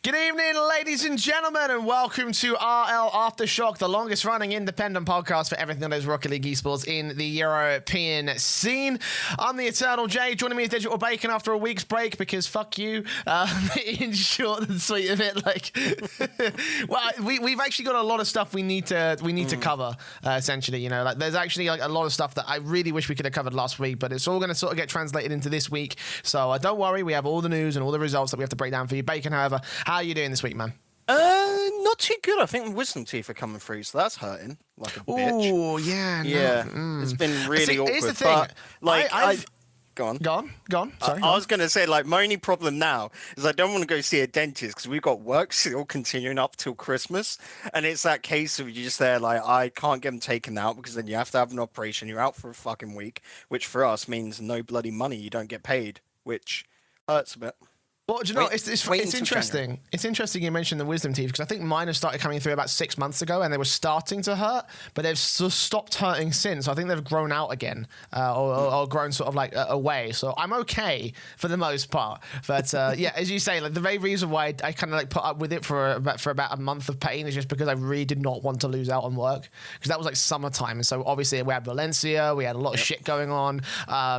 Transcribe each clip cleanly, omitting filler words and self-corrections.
Good evening, ladies and gentlemen, and welcome to RLAfterShock, the longest-running independent podcast for everything that is Rocket League esports in the European scene. I'm the Eternal J. Joining me is Digital Bacon after a week's break because fuck you. In short and sweet of it, well, we've actually got a lot of stuff we need to cover. Essentially, you know, there's actually a lot of stuff that I really wish we could have covered last week, but it's all going to sort of get translated into this week. So don't worry, we have all the news and all the results that we have to break down for you. Bacon, however, how are you doing this week, man? Not too good. I think the wisdom teeth are coming through, so that's hurting like a bitch. Oh, yeah. Yeah. It's been really awkward. Here's the thing. But, Go on. Sorry. I was going to say, my only problem now is I don't want to go see a dentist because we've got work still continuing up till Christmas. And it's that case of you just there, I can't get them taken out because then you have to have an operation. You're out for a fucking week, which for us means no bloody money. You don't get paid, which hurts a bit. Well, do you know, it's interesting. January. It's interesting you mentioned the wisdom teeth because I think mine have started coming through about 6 months ago and they were starting to hurt, but they've stopped hurting since. I think they've grown out again or grown sort of away. So I'm okay for the most part. But yeah, as you say, the very reason why I kind of put up with it for about a month of pain is just because I really did not want to lose out on work because that was summertime. And so obviously we had Valencia, we had a lot of shit going on.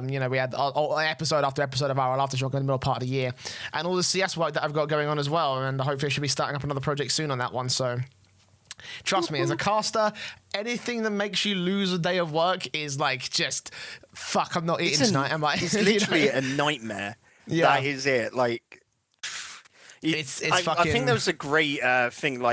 You know, we had episode after episode of RLAfterShock in the middle part of the year. And all the CS work that I've got going on as well, and hopefully I should be starting up another project soon on that one, so trust me, as a caster, anything that makes you lose a day of work is just, fuck, I'm not eating tonight, am I? It's literally a nightmare. Yeah. That is it. It's I fucking... think there was a great thing,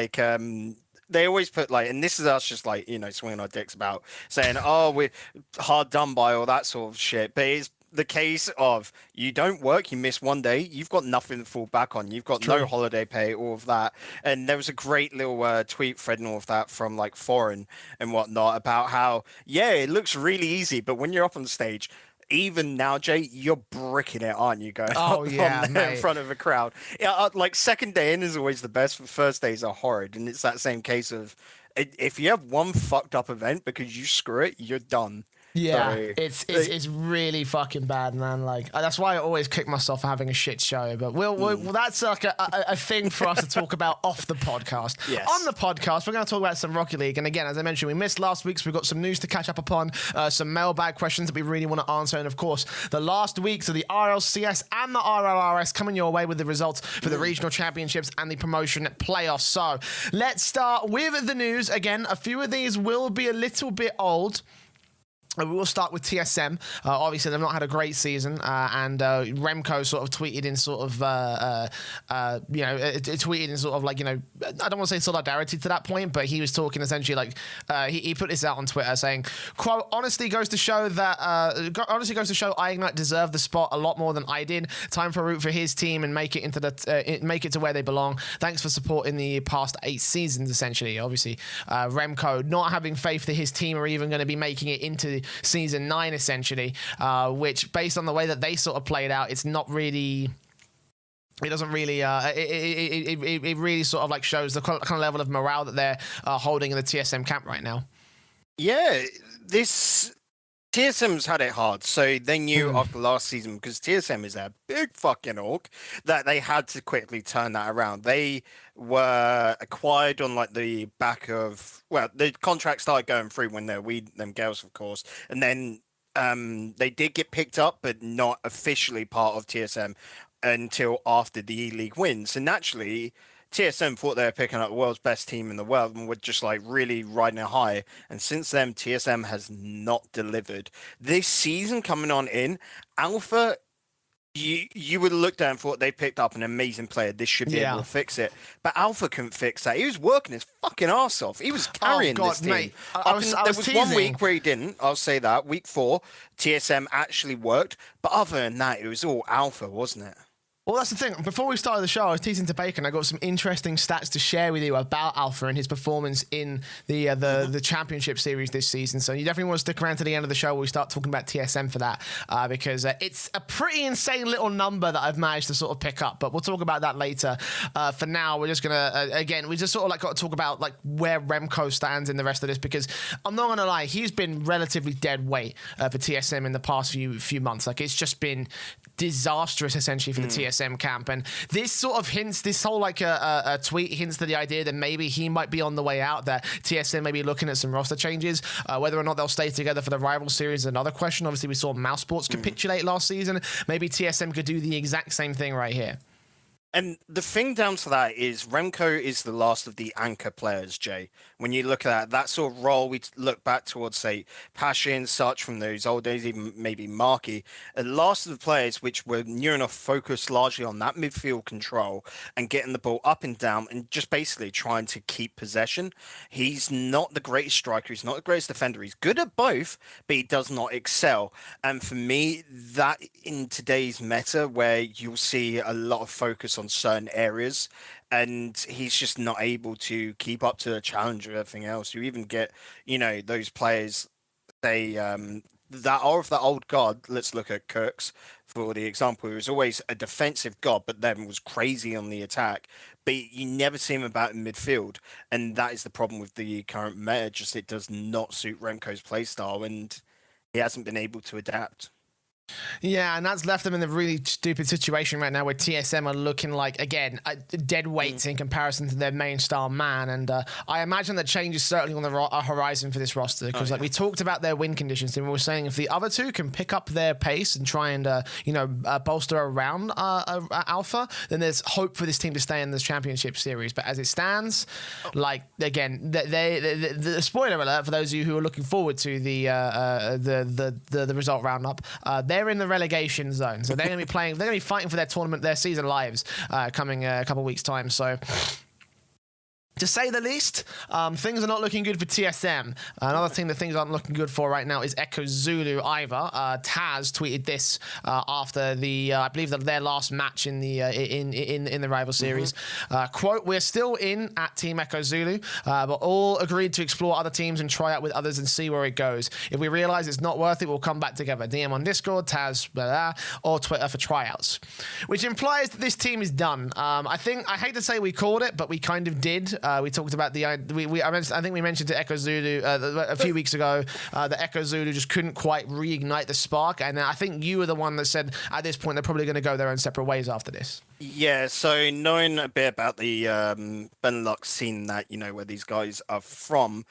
they always put and this is us just swinging our dicks about saying, oh, we're hard done by all that sort of shit, but it's the case of you don't work, you miss one day, you've got nothing to fall back on. You've got no holiday pay, all of that. And there was a great little tweet thread and all of that from Foreign and whatnot about how, yeah, it looks really easy, but when you're up on stage, even now, Jay, you're bricking it, aren't you? Going in front of a crowd. Yeah, second day in is always the best, but first days are horrid. And it's that same case of if you have one fucked up event because you screw it, you're done. Yeah, so, it's really fucking bad, man. That's why I always kick myself for having a shit show. But well, that's a thing for us to talk about off the podcast. Yes. On the podcast, we're going to talk about some Rocket League. And again, as I mentioned, we missed last week, so we've got some news to catch up upon, some mailbag questions that we really want to answer. And of course, the last weeks of the RLCS and the RLRS coming your way with the results for the regional championships and the promotion playoffs. So let's start with the news. Again, a few of these will be a little bit old. We will start with TSM. Obviously, they've not had a great season, and Remkoe sort of tweeted in I don't want to say solidarity to that point, but he was talking essentially he put this out on Twitter saying, quote, honestly goes to show iGNITE deserved the spot a lot more than I did. Time for a root for his team and make it to where they belong. Thanks for support in the past 8 seasons, essentially. Obviously, Remkoe not having faith that his team are even going to be making it into season 9 essentially, which based on the way that they sort of played out, it's not really, it doesn't really it really sort of shows the kind of level of morale that they're holding in the TSM camp right now. Yeah, this TSM's had it hard, so they knew after last season, because TSM is a big fucking org, that they had to quickly turn that around. They were acquired on the back of, the contract started going through when they're them girls, of course, and then they did get picked up, but not officially part of TSM until after the E-League wins. And naturally, TSM thought they were picking up the world's best team in the world and were just really riding a high. And since then, TSM has not delivered. This season coming on in, Alpha, you would have looked at and thought they picked up an amazing player. This should be able to fix it. But Alpha couldn't fix that. He was working his fucking ass off. He was carrying this team. Mate. There was one week where he didn't. I'll say that. Week 4, TSM actually worked. But other than that, it was all Alpha, wasn't it? Well, that's the thing. Before we started the show, I was teasing to Bacon. I got some interesting stats to share with you about Alpha and his performance in the championship series this season. So you definitely want to stick around to the end of the show where we start talking about TSM for that, because it's a pretty insane little number that I've managed to sort of pick up. But we'll talk about that later. For now, we're just gonna we just sort of got to talk about where Remkoe stands in the rest of this, because I'm not gonna lie, he's been relatively dead weight for TSM in the past few months. It's just been disastrous essentially for the TSM TSM camp. And this sort of hints, this whole like a tweet hints to the idea that maybe he might be on the way out, that TSM may be looking at some roster changes. Whether or not they'll stay together for the rival series is another question. Obviously, we saw Mouse Sports capitulate last season. Maybe TSM could do the exact same thing right here. And the thing down to that is Remkoe is the last of the anchor players, Jay. When you look at that sort of role, we look back towards, say, Passion, such from those old days, even maybe Marky. The last of the players which were near enough focused largely on that midfield control and getting the ball up and down and just basically trying to keep possession. He's not the greatest striker. He's not the greatest defender. He's good at both, but he does not excel. And for me, that in today's meta, where you'll see a lot of focus on certain areas and he's just not able to keep up to the challenge of everything else. You even get, those players, they that are of the old guard. Let's look at Kirks for the example. He was always a defensive god, but then was crazy on the attack. But you never see him about in midfield, and that is the problem with the current meta. Just it does not suit Remkoe's playstyle, and he hasn't been able to adapt. Yeah, and that's left them in a really stupid situation right now where TSM are looking like, again, dead weights in comparison to their main star man. And I imagine that change is certainly on the horizon for this roster because we talked about their win conditions and we were saying if the other two can pick up their pace and try and, bolster around Alpha, then there's hope for this team to stay in this championship series. But as it stands, the spoiler alert for those of you who are looking forward to the result roundup, they're in the relegation zone, so they're going to be playing. They're going to be fighting for their season lives coming a couple of weeks' time. So, to say the least, things are not looking good for TSM. Another team that things aren't looking good for right now is Echo Zulu either. Taz tweeted this after I believe their last match in the rival series. Quote, "We're still in at Team Echo Zulu, but all agreed to explore other teams and try out with others and see where it goes. If we realize it's not worth it, we'll come back together. DM on Discord, Taz, blah, blah, or Twitter for tryouts." Which implies that this team is done. I hate to say we called it, but we kind of did. We talked about I think we mentioned to Echo Zulu a few weeks ago that Echo Zulu just couldn't quite reignite the spark, and I think you were the one that said at this point they're probably going to go their own separate ways after this. Yeah, so knowing a bit about the Benelux scene that, where these guys are from,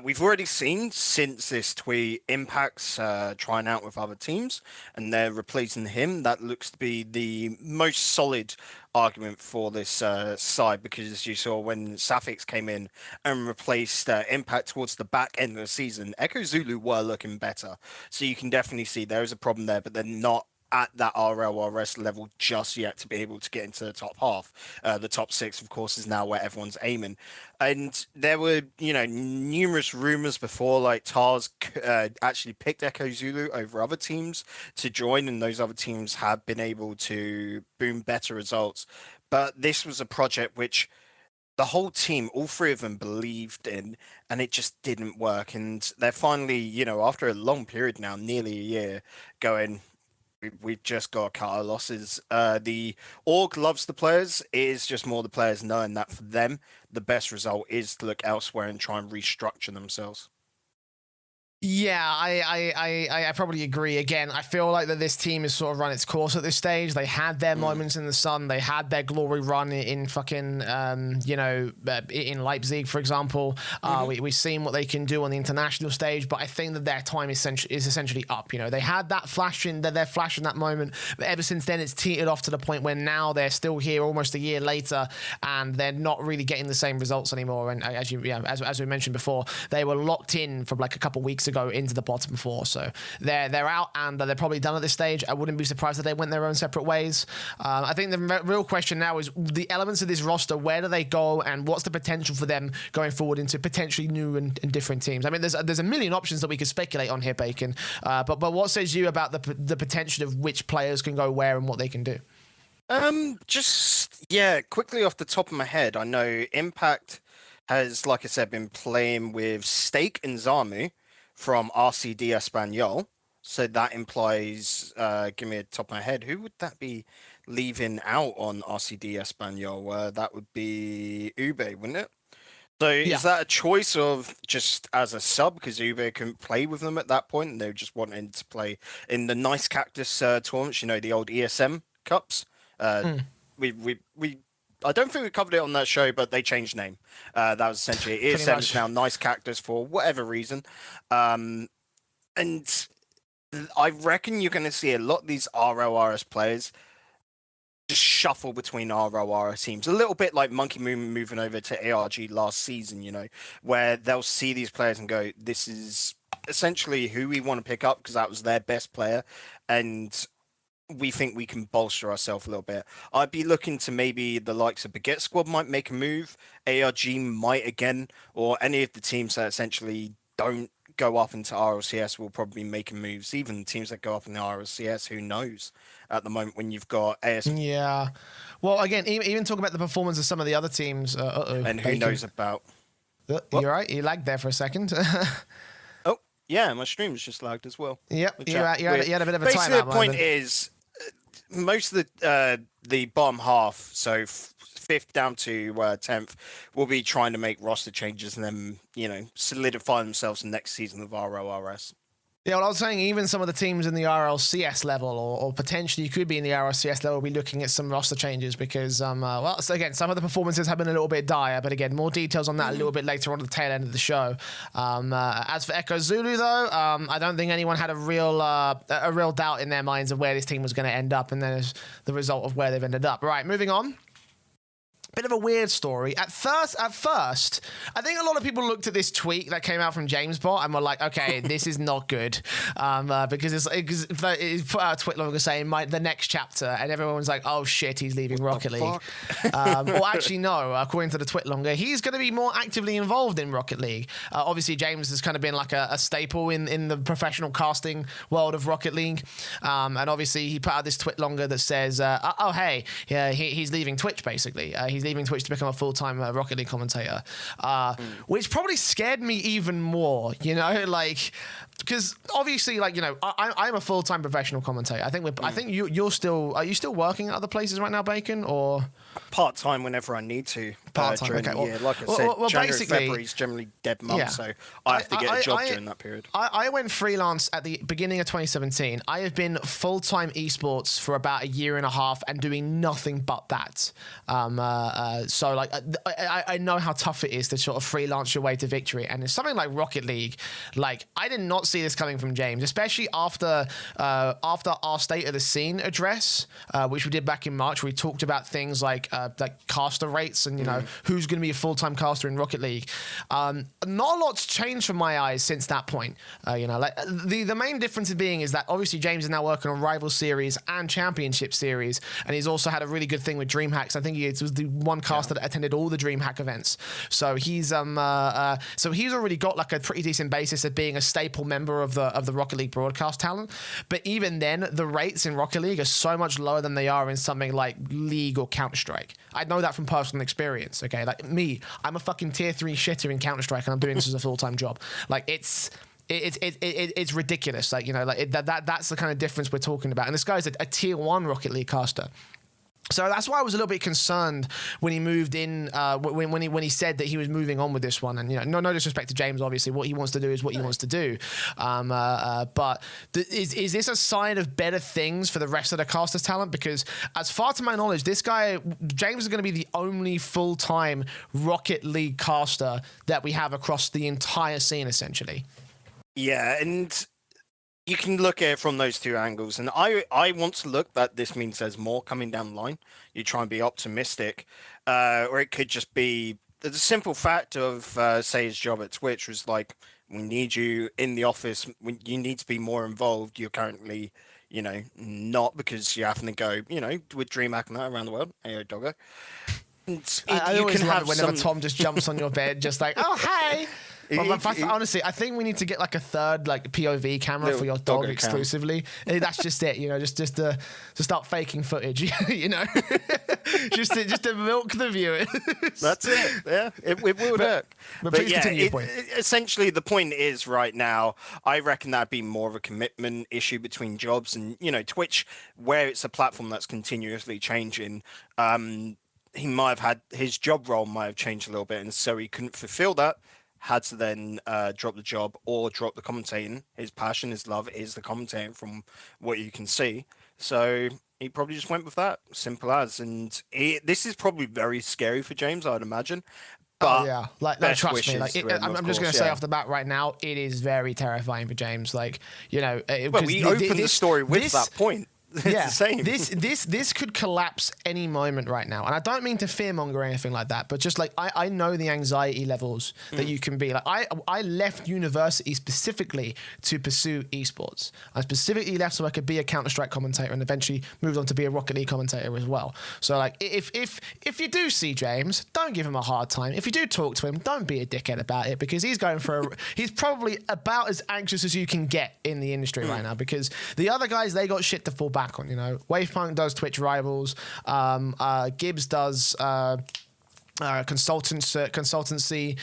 we've already seen since this tweet Impact's trying out with other teams and they're replacing him. That looks to be the most solid argument for this side because as you saw when Safix came in and replaced Impact towards the back end of the season, Echo Zulu were looking better. So you can definitely see there is a problem there, but they're not at that RLRS level just yet to be able to get into the top half. The top six, of course, is now where everyone's aiming. And there were, numerous rumors before, like Tars actually picked Echo Zulu over other teams to join, and those other teams have been able to boom better results. But this was a project which the whole team, all three of them believed in, and it just didn't work. And they're finally, after a long period now, nearly a year, going, we've just got to cut our losses. The org loves the players. It is just more the players knowing that for them, the best result is to look elsewhere and try and restructure themselves. Yeah, I probably agree. Again, I feel like that this team has sort of run its course at this stage. They had their moments in the sun. They had their glory run in fucking, in Leipzig, for example. We've seen what they can do on the international stage, but I think that their time is essentially up. They had that flash in that moment, but ever since then it's teetered off to the point where now they're still here almost a year later, and they're not really getting the same results anymore. And as we mentioned before, they were locked in for like a couple weeks ago into the bottom four, so they're out and they're probably done at this stage. I wouldn't be surprised if they went their own separate ways. I think the real question now is the elements of this roster, where do they go and what's the potential for them going forward into potentially new and different teams. I mean, there's a million options that we could speculate on here, Bacon, but what says you about the potential of which players can go where and what they can do? Quickly off the top of my head, I know Impact has, like I said, been playing with Stake and Zamu from RCD Espanol. So that implies, give me a top of my head, who would that be leaving out on RCD Espanol? That would be Ube, wouldn't it? So is that a choice of just as a sub because Ube couldn't play with them at that point and they were just wanting to play in the Nice Cactus tournaments, the old ESM Cups? We I don't think we covered it on that show, but they changed name. That was essentially it. ESM is now Nice Cactus for whatever reason. And I reckon you're going to see a lot of these RLRS players just shuffle between RLRS teams. A little bit like Monkey Moon moving over to ARG last season, where they'll see these players and go, this is essentially who we want to pick up because that was their best player. And we think we can bolster ourselves a little bit. I'd be looking to maybe the likes of Baguette Squad might make a move, ARG might again, or any of the teams that essentially don't go up into RLCS will probably be making moves. Even teams that go up in the RLCS, who knows at the moment when you've got AS. Yeah. Well, again, even talking about the performance of some of the other teams. And who knows about... You're right, you lagged there for a second. Oh, yeah, my stream's just lagged as well. Yep, you had a bit of a timeout. Basically, the point is, most of the bottom half, so fifth down to 10th, will be trying to make roster changes and then, solidify themselves in next season of RLRS. Yeah, well, I was saying even some of the teams in the RLCS level, or potentially you could be in the RLCS level, will be looking at some roster changes because, so again, some of the performances have been a little bit dire, but again, more details on that a little bit later on at the tail end of the show. As for Echo Zulu, though, I don't think anyone had a real doubt in their minds of where this team was going to end up, and then as the result of where they've ended up. Right, moving on. Bit of a weird story. At first, I think a lot of people looked at this tweet that came out from Jamesbot and were like, okay, this is not good. Because it put out a tweet longer saying the next chapter, and everyone's like, oh shit, he's leaving Rocket League. Well, actually, no. According to the tweet longer, he's going to be more actively involved in Rocket League. Obviously, James has kind of been like a staple in the professional casting world of Rocket League. And obviously, he put out this tweet longer that says, oh, hey, yeah, he's leaving Twitch, basically. He's leaving Twitch to become a full-time Rocket League commentator, which probably scared me even more, because obviously, I'm a full-time professional commentator. I think you're still. Are you still working at other places right now, Bacon, or part-time whenever I need to? Part-time, okay. Well, like I said, January, February is generally dead months, so I have to get a job during that period. I went freelance at the beginning of 2017. I have been full-time esports for about a year and a half and doing nothing but that. So I know how tough it is to sort of freelance your way to victory, and it's something like Rocket League. I did not see this coming from James, especially after our State of the Scene address, which we did back in March. We talked about things like caster rates and who's going to be a full-time caster in Rocket League. Not a lot's changed from my eyes since that point. The main difference being is that obviously James is now working on Rival Series and Championship Series, and he's also had a really good thing with DreamHacks. I think he was the one caster that attended all the DreamHack events. So he's already got a pretty decent basis of being a staple member of the Rocket League broadcast talent. But even then, the rates in Rocket League are so much lower than they are in something like League or Counter-Strike. I know that from personal experience. Okay, I'm a fucking tier 3 shitter in Counter-Strike, and I'm doing this as a full-time job. It's ridiculous. That's the kind of difference we're talking about. And this guy's a tier 1 Rocket League caster. So that's why I was a little bit concerned when he moved in, when he said that he was moving on with this one. And no disrespect to James, obviously, what he wants to do is what he wants to do. But is this a sign of better things for the rest of the casters' talent? Because as far to my knowledge, this guy James is going to be the only full-time Rocket League caster that we have across the entire scene, essentially. Yeah, and you can look at it from those two angles, and I want to look that this means there's more coming down the line. You try and be optimistic, or it could just be the simple fact of, say, his job at Twitch was we need you in the office. You need to be more involved. You're currently, not, because you're having to go, with DreamHack and that around the world. Ayo, doggo. I always love it whenever Tom just jumps on your bed, just oh, hey. Honestly, I think we need to get a third POV camera for your dog exclusively. That's just it, just to start faking footage, just to milk the viewers. That's it. Yeah, it will work. But please continue your point. Essentially, the point is right now, I reckon that'd be more of a commitment issue between jobs and Twitch, where it's a platform that's continuously changing. He might have had his job role might have changed a little bit, and so he couldn't fulfill that. Had to then drop the job or drop the commentating. His passion, his love is the commentating from what you can see. So, he probably just went with that. Simple as. And this is probably very scary for James, I'd imagine. But oh yeah, like no, best trust me. wishes Like to him, I'm of just gonna course, say yeah. off the bat right now, it is very terrifying for James. Like Well, we opened the story with that point. It's Yeah, the same. this could collapse any moment right now, and I don't mean to fearmonger or anything like that, but just like I know the anxiety levels that you can be. Like I left university specifically to pursue esports. I specifically left so I could be a Counter-Strike commentator, and eventually moved on to be a Rocket League commentator as well. So like if you do see James, don't give him a hard time. If you do talk to him, don't be a dickhead about it, because he's going for he's probably about as anxious as you can get in the industry right now, because the other guys, they got shit to fall back on, you know. Wavepunk does Twitch Rivals. Gibbs does consultancy.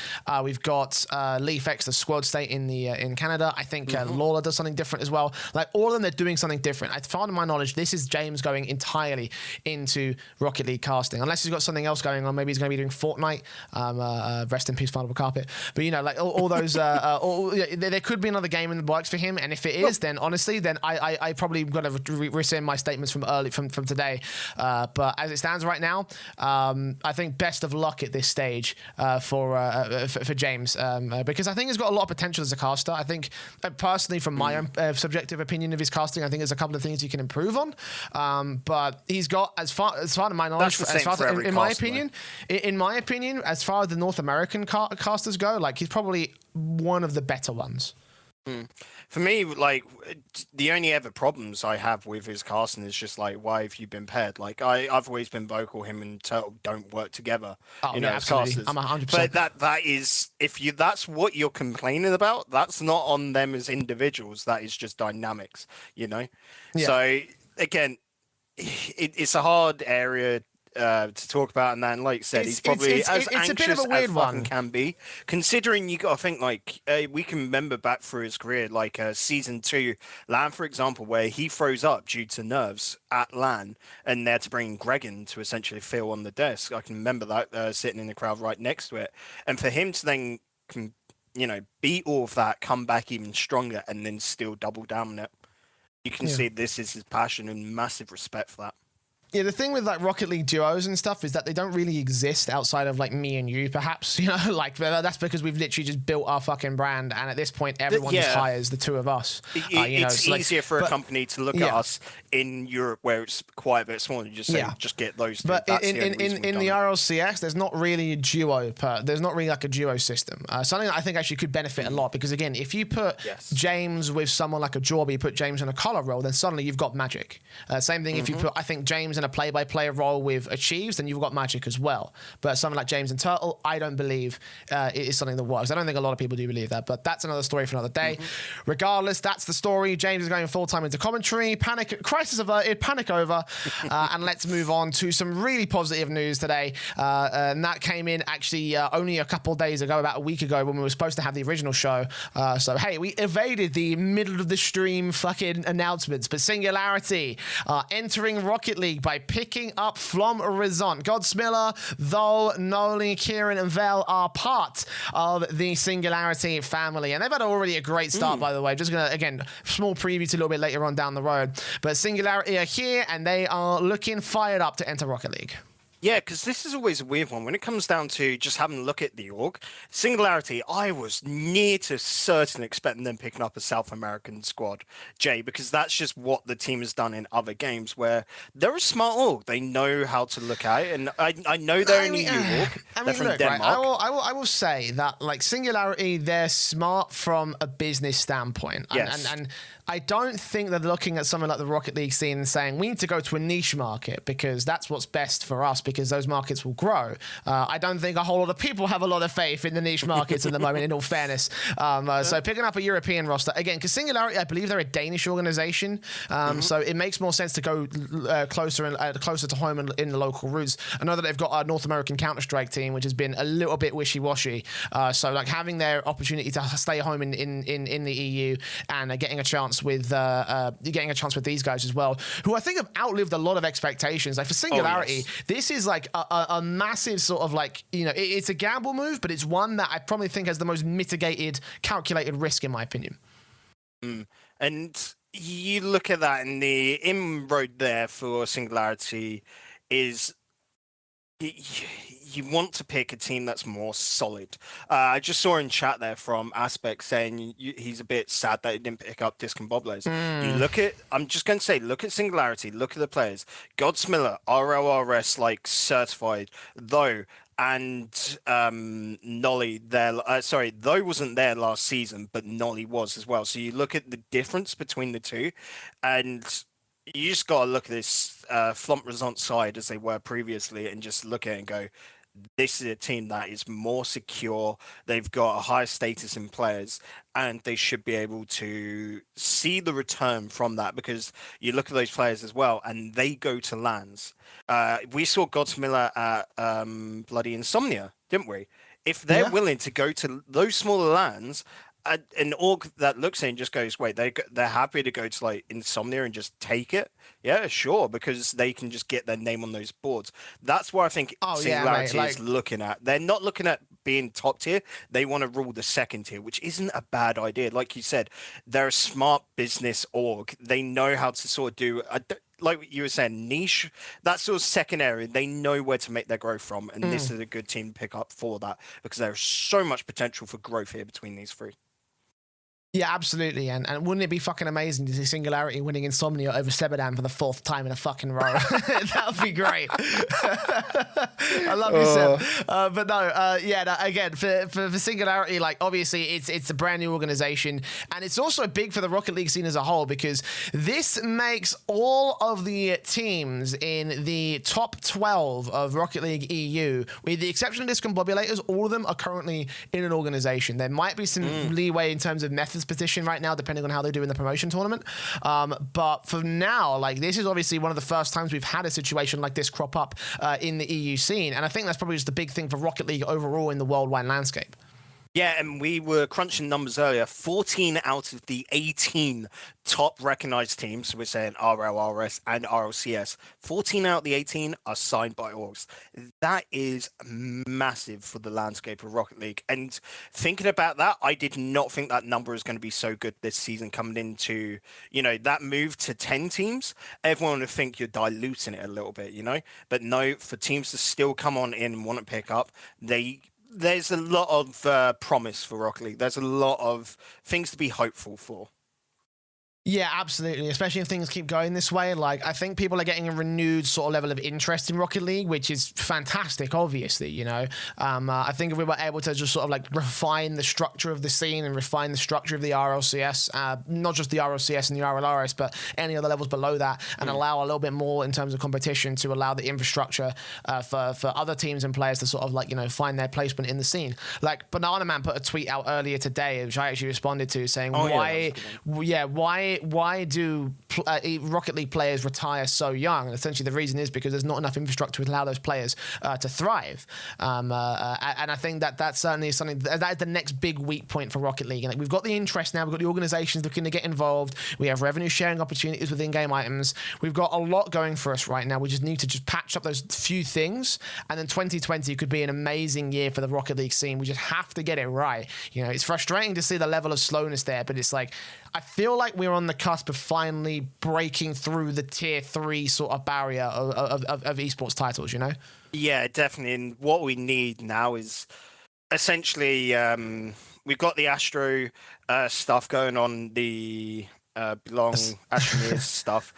We've got LeafX, the squad state in Canada. I think Lawler does something different as well. Like all of them, they're doing something different. As far as my knowledge, this is James going entirely into Rocket League casting, unless he's got something else going on. Maybe he's going to be doing Fortnite. Rest in peace, Final Carpet. But you know, like all those. There could be another game in the works for him, and if it is, then honestly, then I probably got to rescind my statements from today. But as it stands right now, I think best of luck at this stage for James, because I think he's got a lot of potential as a caster. I think personally, from my own subjective opinion of his casting, I think there's a couple of things he can improve on. But he's got, as far as my knowledge, in my opinion, as far as the North American casters go, like he's probably one of the better ones. For me, like the only ever problems I have with his casting is just like, why have you been paired? Like I've always been vocal, him and Turtle don't work together. Oh, you know, yeah, as absolutely. casters. I'm 100%. But that is, that's what you're complaining about, that's not on them as individuals. That is just dynamics, you know. Yeah. So again, it's a hard area to talk about, and then like you said, he's probably as anxious a bit of a weird as one. fucking can be, considering you got to think like we can remember back through his career, like season 2 LAN, for example, where he froze up due to nerves at LAN, and they had to bring Greg in to essentially fill on the desk. I can remember that sitting in the crowd right next to it, and for him to then beat all of that, come back even stronger, and then still double down on it. You can see this is his passion, and massive respect for that. Yeah, the thing with like Rocket League duos and stuff is that they don't really exist outside of like me and you, perhaps. You know, like that's because we've literally just built our fucking brand, and at this point, everyone just hires the two of us. It's easier for a company to look at us in Europe, where it's quite a bit smaller. You just say, just get those. But in the RLCS, there's not really a duo. There's not really like a duo system. Something that I think actually could benefit a lot, because again, if you put James with someone like a Jorby, you put James in a collar role, then suddenly you've got magic. Same thing if you put, I think, James in a play-by-play role with Achieves, then you've got magic as well. But someone like James and Turtle, I don't believe it is something that works. I don't think a lot of people do believe that, but that's another story for another day. Regardless, that's the story. James is going full-time into commentary. Crisis averted, panic over. And let's move on to some really positive news today. And that came in actually only a couple of days ago, about a week ago, when we were supposed to have the original show. So, hey, we evaded the middle of the stream fucking announcements, but Singularity entering Rocket League by picking up Flomp Resont. Godsmiller, Thol, Noli, Kieran, and Vel are part of the Singularity family, and they've had already a great start, by the way. Just gonna, again, small preview to a little bit later on down the road, but Singularity are here, and they are looking fired up to enter Rocket League. Yeah, because this is always a weird one. When it comes down to just having a look at the org, Singularity, I was near to certain expecting them picking up a South American squad, Jay, because that's just what the team has done in other games, where they're a smart org. They know how to look at it, and I know they're in a new org. They're from Denmark. Right, I will say that, like, Singularity, they're smart from a business standpoint. And I don't think they're looking at something like the Rocket League scene and saying, we need to go to a niche market because that's what's best for us, because those markets will grow. I don't think a whole lot of people have a lot of faith in the niche markets at the moment, in all fairness. So picking up a European roster, again, because Singularity, I believe they're a Danish organization, so it makes more sense to go closer to home in the local roots. I know that they've got a North American Counter-Strike team, which has been a little bit wishy-washy. So like having their opportunity to stay home in the EU and getting a chance with these guys as well, who I think have outlived a lot of expectations. Like for Singularity, this is like a massive sort of like, you know, it's a gamble move, but it's one that I probably think has the most mitigated, calculated risk, in my opinion. And you look at that, and the inroad there for Singularity is you want to pick a team that's more solid. I just saw in chat there from Aspect saying he's a bit sad that he didn't pick up Discombobulators. You look at, I'm just going to say, look at Singularity, look at the players. Godsmiller, RLRS like certified, though, and Nolly there. Sorry, though wasn't there last season, but Nolly was as well. So you look at the difference between the two, and you just got to look at this Flomp Resont side as they were previously and just look at it and go, this is a team that is more secure. They've got a higher status in players, and they should be able to see the return from that, because you look at those players as well, and they go to lands. We saw Godsmiller at bloody Insomnia, didn't we? If they're willing to go to those smaller lands, an org that looks in just goes, wait, they're happy to go to like Insomnia and just take it. Yeah, sure, because they can just get their name on those boards. That's what I think Singularity is looking at. They're not looking at being top tier. They want to rule the second tier, which isn't a bad idea. Like you said, they're a smart business org. They know how to sort of do like you were saying, niche, that sort of second area, they know where to make their growth from, and this is a good team to pick up for that, because there's so much potential for growth here between these three. Yeah, absolutely. And wouldn't it be fucking amazing to see Singularity winning Insomnia over Sebadan for the 4th time in a fucking row? That would be great. I love you, Seb. But no, again, for Singularity, like, obviously it's a brand new organization, and it's also big for the Rocket League scene as a whole, because this makes all of the teams in the top 12 of Rocket League EU, with the exception of Discombobulators, all of them are currently in an organization. There might be some leeway in terms of methods position right now, depending on how they do in the promotion tournament. But for now, like, this is obviously one of the first times we've had a situation like this crop up in the EU scene. And I think that's probably just a big thing for Rocket League overall in the worldwide landscape. Yeah, and we were crunching numbers earlier. 14 out of the 18 top recognized teams, so we're saying RLRS and RLCS, 14 out of the 18 are signed by orgs. That is massive for the landscape of Rocket League. And thinking about that, I did not think that number is going to be so good this season coming into, you know, that move to 10 teams. Everyone would think you're diluting it a little bit, you know? But no, for teams to still come on in and want to pick up, there's a lot of promise for Rocket League. There's a lot of things to be hopeful for. Yeah, absolutely. Especially if things keep going this way. Like, I think people are getting a renewed sort of level of interest in Rocket League, which is fantastic, obviously, you know. I think if we were able to just sort of like refine the structure of the scene and refine the structure of the RLCS, not just the RLCS and the RLRS, but any other levels below that, and allow a little bit more in terms of competition to allow the infrastructure for other teams and players to sort of like, you know, find their placement in the scene. Like, Banana Man put a tweet out earlier today, which I actually responded to, saying, why do Rocket League players retire so young? And essentially the reason is because there's not enough infrastructure to allow those players to thrive. And I think that's certainly something that is the next big weak point for Rocket League. And like, we've got the interest now, we've got the organizations looking to get involved, we have revenue sharing opportunities with in-game items, we've got a lot going for us right now. We just need to just patch up those few things, and then 2020 could be an amazing year for the Rocket League scene. We just have to get it right. You know, it's frustrating to see the level of slowness there, but it's like, I feel like we're on the cusp of finally breaking through the tier 3 sort of barrier of esports titles, you know? Yeah, definitely. And what we need now is essentially, we've got the Astro stuff going on, the Belong Astroneers stuff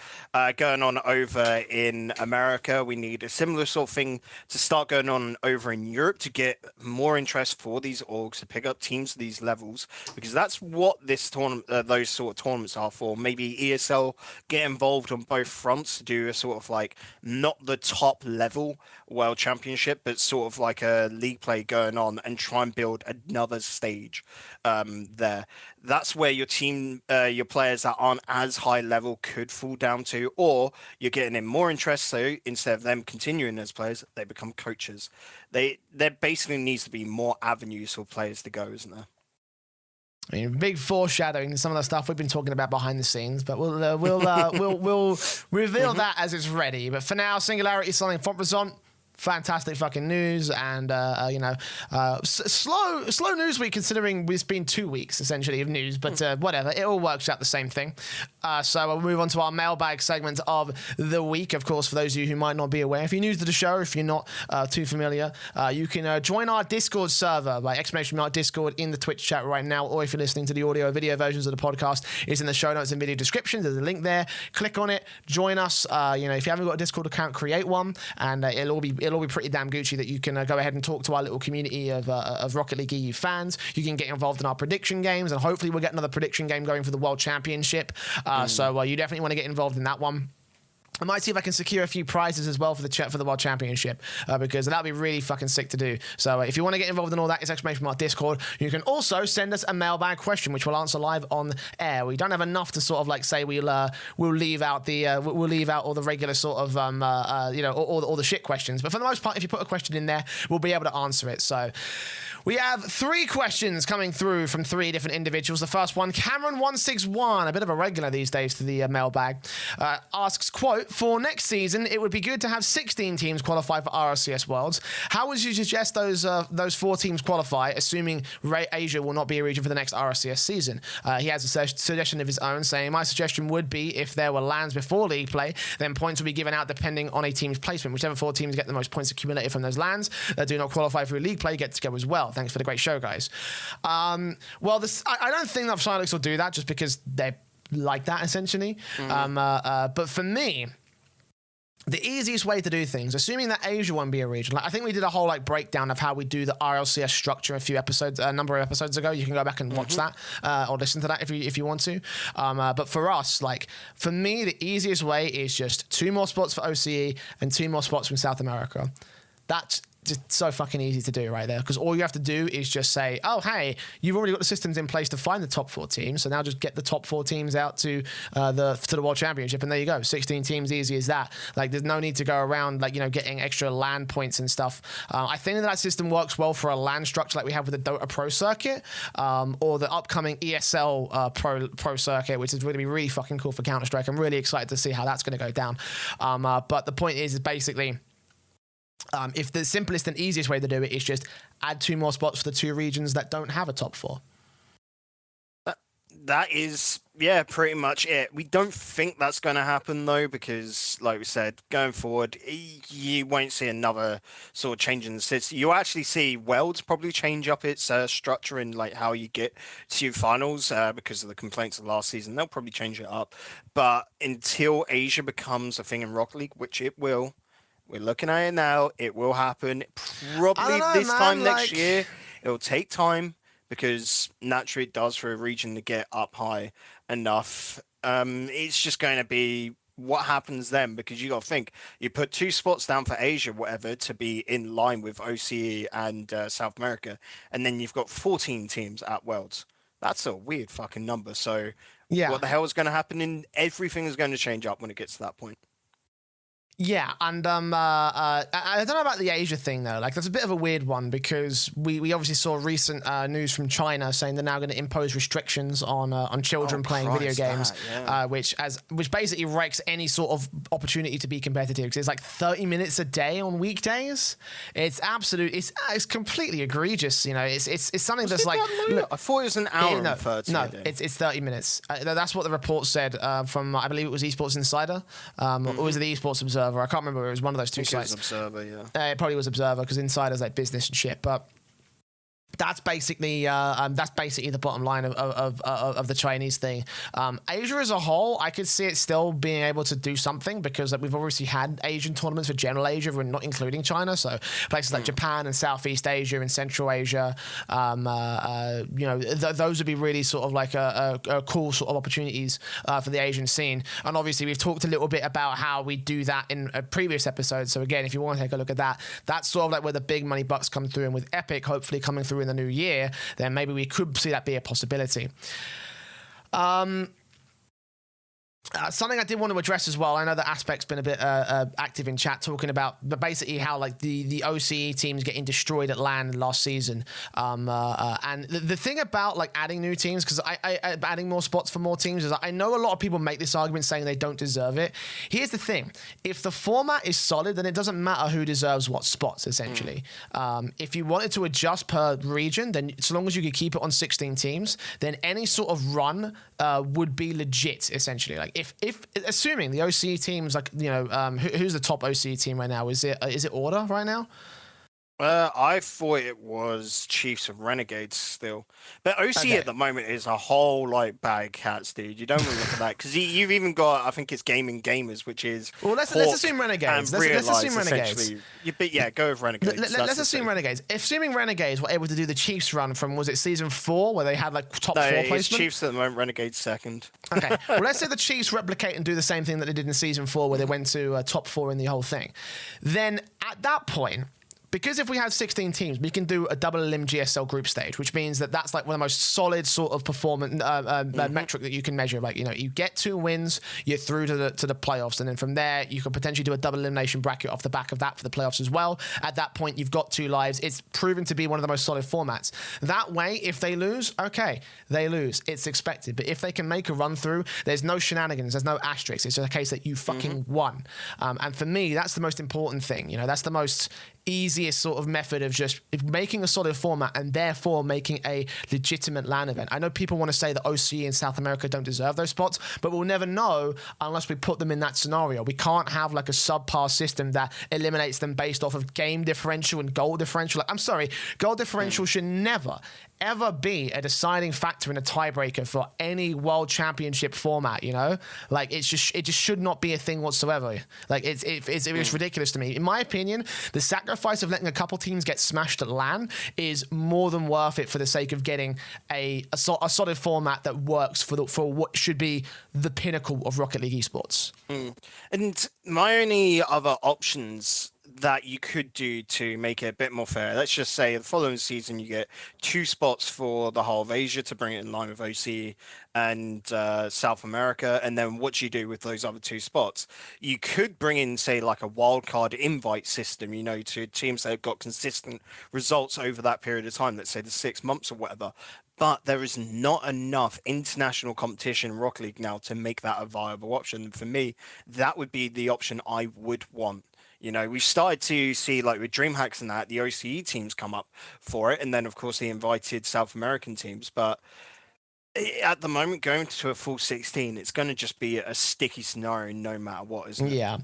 going on over in America. We need a similar sort of thing to start going on over in Europe to get more interest for these orgs to pick up teams at these levels, because that's what this tournament, those sort of tournaments are for. Maybe ESL get involved on both fronts to do a sort of like not the top level world championship, but sort of like a league play going on, and try and build another stage there. That's where your team, your players that aren't as high level could fall down to, or you're getting in more interest. So instead of them continuing as players, they become coaches. There basically needs to be more avenues for players to go, isn't there? I mean, big foreshadowing some of the stuff we've been talking about behind the scenes, but we'll reveal that as it's ready. But for now, Singularity selling Flomp Resont, fantastic fucking news, and slow news week considering it's been 2 weeks essentially of news, but whatever, it all works out the same thing. So we'll move on to our mailbag segment of the week. Of course, for those of you who might not be aware, if you're new to the show, if you're not too familiar, you can join our Discord server by !Discord in the Twitch chat right now, or if you're listening to the audio or video versions of the podcast, it's in the show notes and video description. There's a link there. Click on it, join us. If you haven't got a Discord account, create one, and it'll all be pretty damn Gucci that you can go ahead and talk to our little community of Rocket League EU fans. You can get involved in our prediction games, and hopefully we'll get another prediction game going for the World Championship. So you definitely want to get involved in that one. I might see if I can secure a few prizes as well for the World Championship, because that'd be really fucking sick to do. So if you want to get involved in all that, it's !Discord. You can also send us a mailbag question, which we'll answer live on air. We don't have enough to sort of like say we'll leave out all the regular sort of all the shit questions. But for the most part, if you put a question in there, we'll be able to answer it. So we have 3 questions coming through from 3 different individuals. The first one, Cameron161, a bit of a regular these days to the mailbag, asks, quote, for next season, it would be good to have 16 teams qualify for RLCS Worlds. How would you suggest those 4 teams qualify, assuming Asia will not be a region for the next RLCS season? He has a suggestion of his own, saying, my suggestion would be if there were lands before league play, then points would be given out depending on a team's placement. Whichever 4 teams get the most points accumulated from those lands that do not qualify for league play get to go as well. Thanks for the great show, guys. I don't think that Psylocke will do that just because they're like that, essentially. But for me, the easiest way to do things, assuming that Asia won't be a region, I think we did a whole breakdown of how we do the RLCS structure a number of episodes ago. You can go back and watch that or listen to that if you want to. But for us, for me, the easiest way is just 2 more spots for OCE and 2 more spots from South America. That's just so fucking easy to do right there, because all you have to do is just say, oh, hey, you've already got the systems in place to find the top 4 teams, so now just get the top 4 teams out to the World Championship, and there you go, 16 teams, easy as that. There's no need to go around getting extra LAN points and stuff. I think that system works well for a LAN structure like we have with the Dota Pro circuit, or the upcoming ESL Pro circuit, which is going to be really fucking cool for Counter-Strike. I'm really excited to see how that's going to go down. But the point is basically, if the simplest and easiest way to do it is just add 2 more spots for the 2 regions that don't have a top 4. That is, pretty much it. We don't think that's going to happen, though, because, like we said, going forward, you won't see another sort of change in the system. You'll actually see Worlds probably change up its structure and how you get to finals because of the complaints of last season. They'll probably change it up. But until Asia becomes a thing in Rocket League, which it will, we're looking at it now, it will happen probably time next year. It'll take time, because naturally it does for a region to get up high enough. It's just going to be what happens then, because you got to think, you put 2 spots down for Asia, whatever, to be in line with OCE and South America, and then you've got 14 teams at Worlds. That's a weird fucking number. So what the hell is going to happen? Everything is going to change up when it gets to that point. Yeah, and I don't know about the Asia thing, though. That's a bit of a weird one, because we obviously saw recent news from China saying they're now going to impose restrictions on children playing video games, which basically wrecks any sort of opportunity to be competitive, because it's 30 minutes a day on weekdays. It's completely egregious. It's something that's I thought it was an hour and 30. No, it's 30 minutes. That's what the report said from, I believe it was Esports Insider, or was it the Esports Observer? I can't remember. It was one of those 2 sites. It was Observer, yeah. It probably was Observer, because Insider's business and shit. But that's basically the bottom line of the Chinese thing. Asia as a whole, I could see it still being able to do something, because we've obviously had Asian tournaments for general Asia, and not including China. So places like Japan and Southeast Asia and Central Asia, those would be really sort of a cool sort of opportunities for the Asian scene. And obviously we've talked a little bit about how we do that in a previous episode. So again, if you want to take a look at that, that's sort of where the big money bucks come through, and with Epic hopefully coming through in the new year, then maybe we could see that be a possibility. Something I did want to address as well. I know that Aspect's been a bit active in chat talking about, but basically how like the OCE teams getting destroyed at LAN last season. And the thing about like adding new teams, because I adding more spots for more teams, is I know a lot of people make this argument saying they don't deserve it. Here's the thing: if the format is solid, then it doesn't matter who deserves what spots. Essentially, if you wanted to adjust per region, then so long as you could keep it on 16 teams, then any sort of run would be legit. Essentially, like. If assuming the OCE teams, like, you know, who's the top OCE team right now? Is it Order right now? I thought it was Chiefs and Renegades still, but OC at the moment is a whole like bag of cats, dude. You don't want to look at that because you've even got, I think it's Gaming Gamers, which is let's assume Renegades. Let's assume Renegades. But yeah, go with Renegades. Let's assume Renegades. Assuming Renegades were able to do the Chiefs run from, was it season 4 where they had like top 4 placement? Chiefs at the moment, Renegades second. Okay, well let's say the Chiefs replicate and do the same thing that they did in season 4 where they went to top 4 in the whole thing. Then at that point, because if we have 16 teams, we can do a double elim GSL group stage, which means that that's like one of the most solid sort of performance metric that you can measure. Like, you know, you get 2 wins, you're through to the playoffs, and then from there you can potentially do a double elimination bracket off the back of that for the playoffs as well. At that point, you've got 2 lives. It's proven to be one of the most solid formats. That way, if they lose, okay, they lose. It's expected. But if they can make a run through, there's no shenanigans, there's no asterisks. It's just a case that you fucking won. And for me, that's the most important thing. You know, that's the most easiest sort of method of just making a solid format and therefore making a legitimate LAN event. I know people want to say that OCE in South America don't deserve those spots, but we'll never know unless we put them in that scenario. We can't have like a subpar system that eliminates them based off of game differential and goal differential. Like, I'm sorry, goal differential should never, ever be a deciding factor in a tiebreaker for any world championship format, you know? Like, it just should not be a thing whatsoever. Like, it's ridiculous to me. In my opinion, the sacrifice of letting a couple teams get smashed at LAN is more than worth it for the sake of getting a solid format that works for what should be the pinnacle of Rocket League esports. And my only other options that you could do to make it a bit more fair, let's just say the following season you get 2 spots for the whole of Asia to bring it in line with OC and South America, and then what do you do with those other 2 spots? You could bring in, say, like a wildcard invite system, you know, to teams that have got consistent results over that period of time, let's say the 6 months or whatever. But there is not enough international competition in Rocket League now to make that a viable option. And for me, that would be the option I would want. You know, we've started to see, like with DreamHacks and that, the OCE teams come up for it. And then, of course, the invited South American teams. But at the moment, going to a full 16, it's going to just be a sticky scenario no matter what, isn't it? Yeah.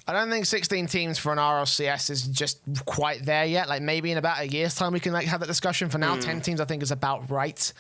I don't think 16 teams for an RLCS is just quite there yet. Like, maybe in about a year's time we can like have that discussion. For now, 10 teams I think is about right.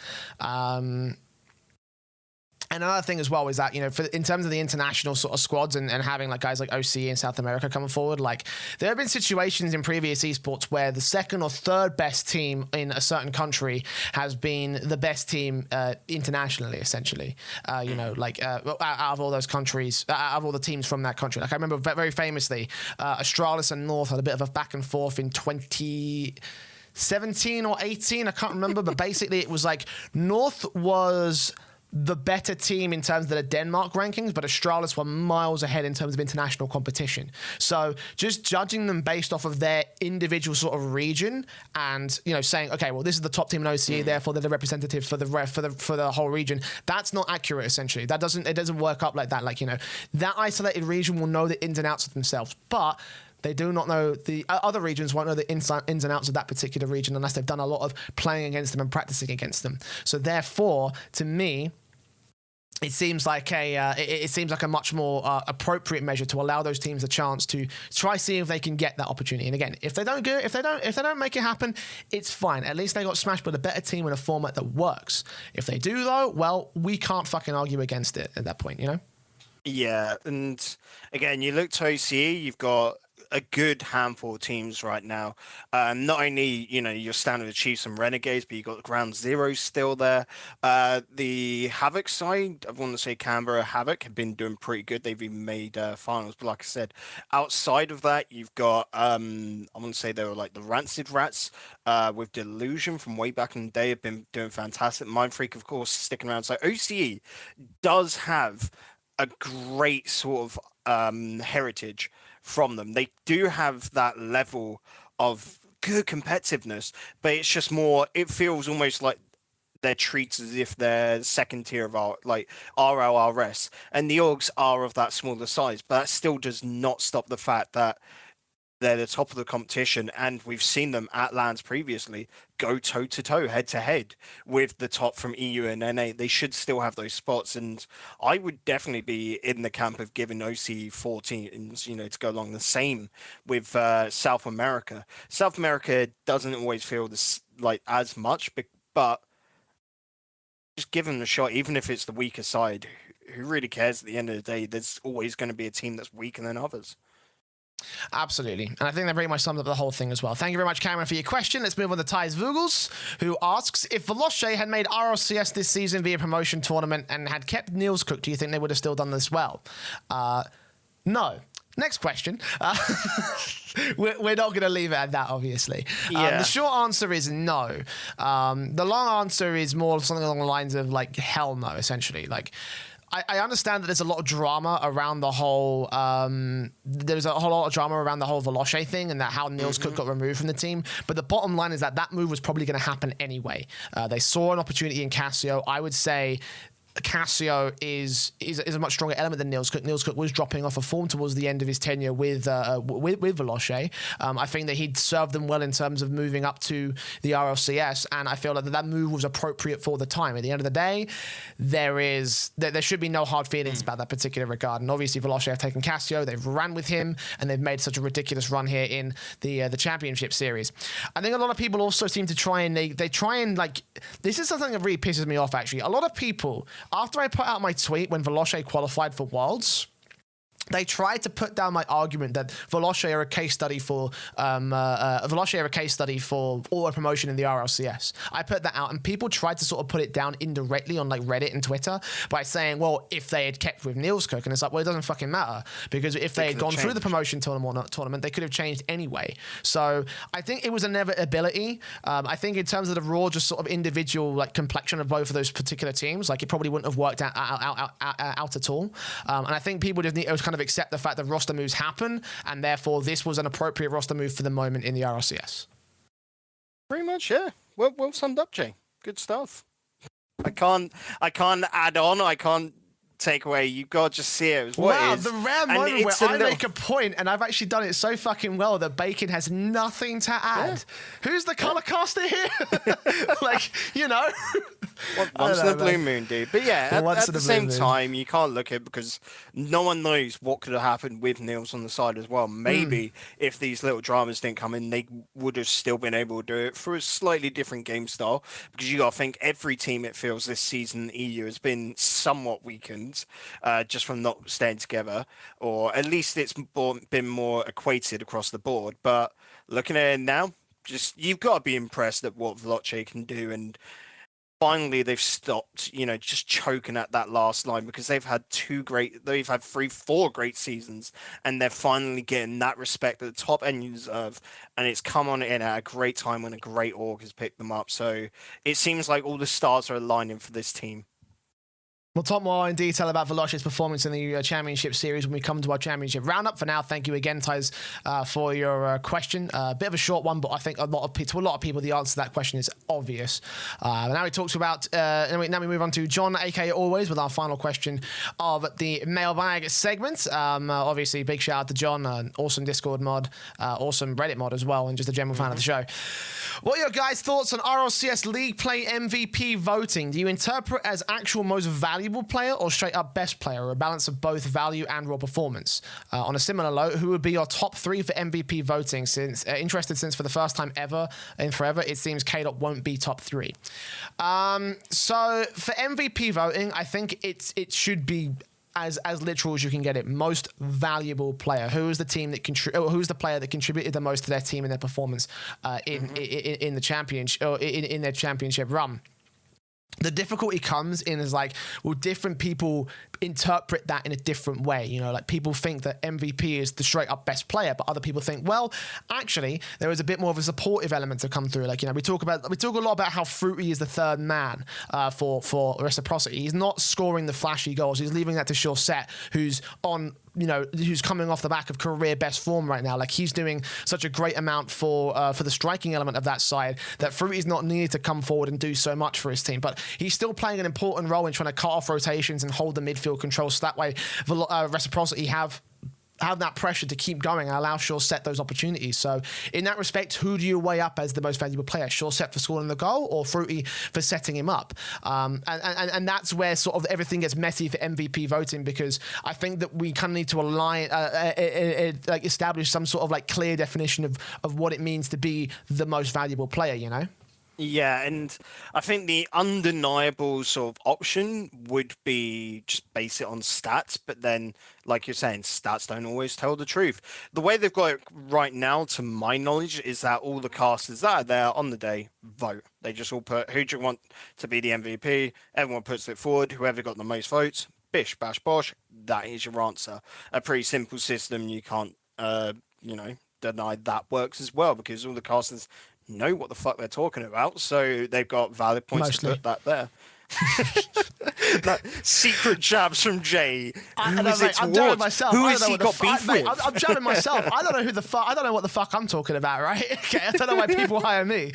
And another thing as well is that, you know, in terms of the international sort of squads and having like guys like OCE in South America coming forward, like there have been situations in previous esports where the 2nd or 3rd best team in a certain country has been the best team internationally, essentially. You know, like out of all those countries, out of all the teams from that country. Like I remember very famously, Astralis and North had a bit of a back and forth in 2017 or 18, I can't remember, but basically it was like North was the better team in terms of the Denmark rankings, but Astralis were miles ahead in terms of international competition. So just judging them based off of their individual sort of region and, you know, saying, okay, well, this is the top team in OCE, therefore they're the representative for the whole region. That's not accurate, essentially. It doesn't work up like that. Like, you know, that isolated region will know the ins and outs of themselves, but they do not know, the other regions won't know the ins and outs of that particular region unless they've done a lot of playing against them and practicing against them. So therefore, to me, it seems like a much more appropriate measure to allow those teams a chance to try see if they can get that opportunity. And again, if they don't make it happen, it's fine. At least they got smashed by a better team in a format that works. If they do though, well, we can't fucking argue against it at that point, you know? Yeah, and again, you look to OCE, you've got a good handful of teams right now. Not only, you know, your standard Chiefs and Renegades, but you've got Ground Zero still there. The Havoc side, I want to say Canberra Havoc have been doing pretty good. They've even made finals. But like I said, outside of that, you've got, I want to say they were like the Rancid Rats with Delusion from way back in the day have been doing fantastic. Mindfreak, of course, sticking around. So OCE does have a great sort of heritage from them. They do have that level of good competitiveness, but it's just more, it feels almost like they're treated as if they're second tier of like RLRS, and the orgs are of that smaller size, but that still does not stop the fact that they're the top of the competition, and we've seen them at LANs previously go toe to toe, head to head with the top from EU and NA. They should still have those spots, and I would definitely be in the camp of giving OC 14s, to go along the same with South America. South America doesn't always feel this like as much, but just give them a shot, even if it's the weaker side. Who really cares at the end of the day? There's always going to be a team that's weaker than others. Absolutely. And I think that very much sums up the whole thing as well. Thank you very much, Cameron, for your question. Let's move on to tyswoogles, who asks, if Veloce had made RLCS this season via promotion tournament and had kept Nielskoek, do you think they would have still done this well? No. Next question. We're not going to leave it at that, obviously. The short answer is no. The long answer is more something along the lines of, like, hell no, essentially. Like, I understand that there's a lot of drama around the whole there's a whole lot of drama around the whole Veloce thing and that how Nielskoek got removed from the team. But the bottom line is that move was probably going to happen anyway. They saw an opportunity in Cassio. I would say Cassio is a much stronger element than Nielskoek. Nielskoek was dropping off a form towards the end of his tenure with Veloce. I think that he'd served them well in terms of moving up to the RLCS, and I feel that move was appropriate for the time. At the end of the day, there should be no hard feelings about that particular regard. And obviously, Veloce have taken Cassio, they've ran with him, and they've made such a ridiculous run here in the championship series. I think a lot of people also seem to try and they try and, like, this is something that really pisses me off, actually. A lot of people, after I put out my tweet when Veloce qualified for Worlds, they tried to put down my argument that Veloce are a case study for auto promotion in the RLCS. I put that out, and people tried to sort of put it down indirectly on, like, Reddit and Twitter by saying, well, if they had kept with Nielskoek, and it's like, well, it doesn't fucking matter, because if they had gone through the promotion tournament, they could have changed anyway. So I think it was inevitability. I think in terms of the raw, just sort of individual, like, complexion of both of those particular teams, like, it probably wouldn't have worked out at all. And I think people just need to kind of accept the fact that roster moves happen, and therefore this was an appropriate roster move for the moment in the RLCS. Pretty much, yeah. Well summed up, Jay. Good stuff. I can't add on. I can't take away. You got to just see it. Wow, the rare moment where I make a point, and I've actually done it so fucking well that Bacon has nothing to add. Yeah. Who's the color caster here? Like, Once in a blue moon, dude. But yeah, at the same time, you can't look at it because no one knows what could have happened with Niels on the side as well. Maybe if these little dramas didn't come in, they would have still been able to do it for a slightly different game style, because you got to think every team, it feels, this season EU has been somewhat weakened just from not staying together, or at least it's been more equated across the board. But looking at it now, just you've got to be impressed at what Veloce can do, and finally they've stopped, just choking at that last line, because they've had 4 great seasons, and they're finally getting that respect at the top end you deserve, and it's come on in at a great time when a great org has picked them up. So it seems like all the stars are aligning for this team. We'll talk more in detail about Veloce's performance in the championship series when we come to our championship roundup. For now, thank you again, Tys, for your question. A bit of a short one, but I think to a lot of people, the answer to that question is obvious. Now we talked about. Now we move on to John, aka Always, with our final question of the mailbag segment. Obviously, big shout out to John, an awesome Discord mod, awesome Reddit mod as well, and just a general fan of the show. What are your guys' thoughts on RLCS League Play MVP voting? Do you interpret as actual most valuable player or straight up best player, or a balance of both value and raw performance? On a similar note, who would be your top 3 for MVP voting? Since for the first time ever in forever, it seems K-Dot won't be top 3. So for MVP voting, I think it should be as literal as you can get it. Most valuable player. Who is the team that who's the player that contributed the most to their team and their performance in the championship, or in their championship run? The difficulty comes in is like, well, different people interpret that in a different way. You know, like people think that MVP is the straight up best player, but other people think, well, actually, there is a bit more of a supportive element to come through. Like, you know, we talk a lot about how Fruity is the third man for Reciprocity. He's not scoring the flashy goals. He's leaving that to Chaussette, who's on, you know, who's coming off the back of career best form right now. Like, he's doing such a great amount for the striking element of that side that Fruity's not needed to come forward and do so much for his team. But he's still playing an important role in trying to cut off rotations and hold the midfield control, so that way Reciprocity have that pressure to keep going and allow Chaussette those opportunities. So in that respect, who do you weigh up as the most valuable player? Chaussette for scoring the goal or Fruity for setting him up? And that's where sort of everything gets messy for MVP voting, because I think that we kind of need to align, like establish some sort of like clear definition of what it means to be the most valuable player, you know? Yeah, and I think the undeniable sort of option would be just base it on stats, but then, like you're saying, stats don't always tell the truth. The way they've got it right now, to my knowledge, is that all the casters that are there on the day vote. They just all put, who do you want to be the MVP? Everyone puts it forward. Whoever got the most votes, bish, bash, bosh, that is your answer. A pretty simple system. You can't, deny that works as well, because all the casters know what the fuck they're talking about, so they've got valid points to put that there. Like, secret jabs from Jay. I'm jabbing myself. Who is he got beef with? I'm jabbing myself. I don't know who the fuck. I don't know what the fuck I'm talking about, right? Okay, I don't know why people hire me.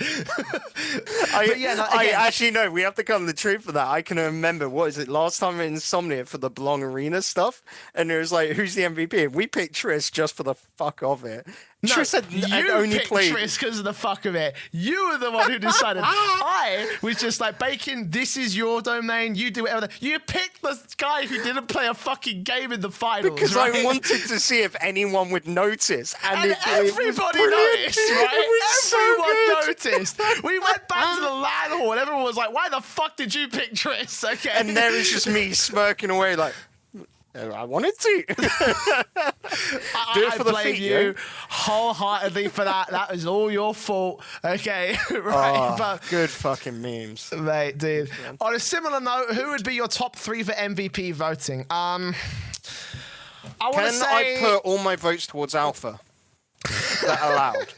I actually know. We have to come to the truth for that. I can remember, what is it, last time in Insomnia for the Belong Arena stuff, and it was like, who's the MVP? And we picked Triss just for the fuck of it. No, Triss had only played Triss because of the fuck of it. You were the one who decided. I was just like, Bacon, this is your domain. You do whatever. You picked the guy who didn't play a fucking game in the finals. Because right? I wanted to see if anyone would notice. And everybody noticed, right? Everyone noticed. We went back to the LAN hall and everyone was like, why the fuck did you pick Triss? Okay. And there was just me smirking away like, I wanted to. I blame you wholeheartedly for that. That was all your fault. Okay, right. Oh, but good fucking memes, mate, dude. On a similar note, who would be your top 3 for MVP voting? I put all my votes towards Alpha? That allowed,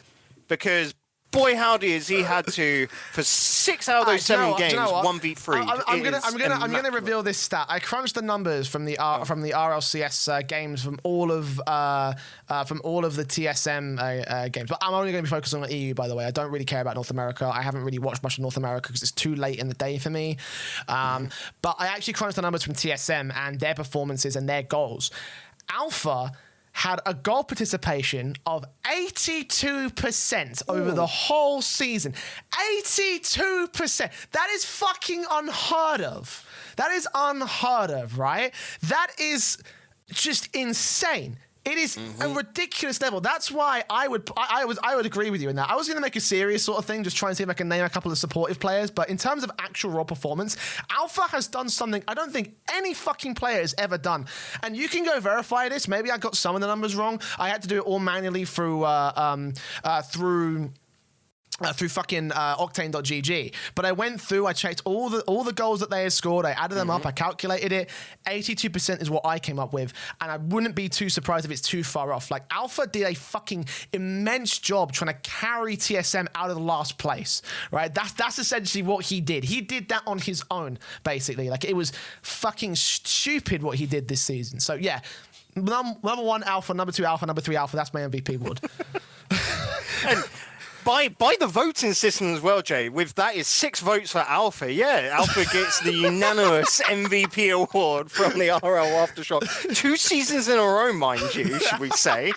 because boy howdy has he had to, for 6 out of those 7 games, 1v3. I'm gonna reveal this stat. I crunched the numbers from the RLCS games from all of the TSM games, but I'm only going to be focusing on EU. By the way, I don't really care about North America. I haven't really watched much of North America because it's too late in the day for me. But I actually crunched the numbers from TSM and their performances and their goals. Alpha had a goal participation of 82% over the whole season. 82%. That is fucking unheard of. That is unheard of, right? That is just insane. It is a ridiculous level. That's why I would agree with you in that. I was going to make a serious sort of thing, just try and see if I can name a couple of supportive players. But in terms of actual raw performance, Alpha has done something I don't think any fucking player has ever done. And you can go verify this. Maybe I got some of the numbers wrong. I had to do it all manually through fucking octane.gg. But I went through, I checked all the goals that they had scored, I added them up, I calculated it. 82% is what I came up with, and I wouldn't be too surprised if it's too far off. Like, Alpha did a fucking immense job trying to carry TSM out of the last place, right? That's essentially what he did. He did that on his own, basically. Like, it was fucking stupid what he did this season. So yeah, number 1 Alpha, number 2 Alpha, number 3 Alpha. That's my MVP award. And by the voting system as well, Jay, with that is 6 votes for Alpha. Yeah, Alpha gets the unanimous MVP award from the RLAfterShock. 2 seasons in a row, mind you, should we say.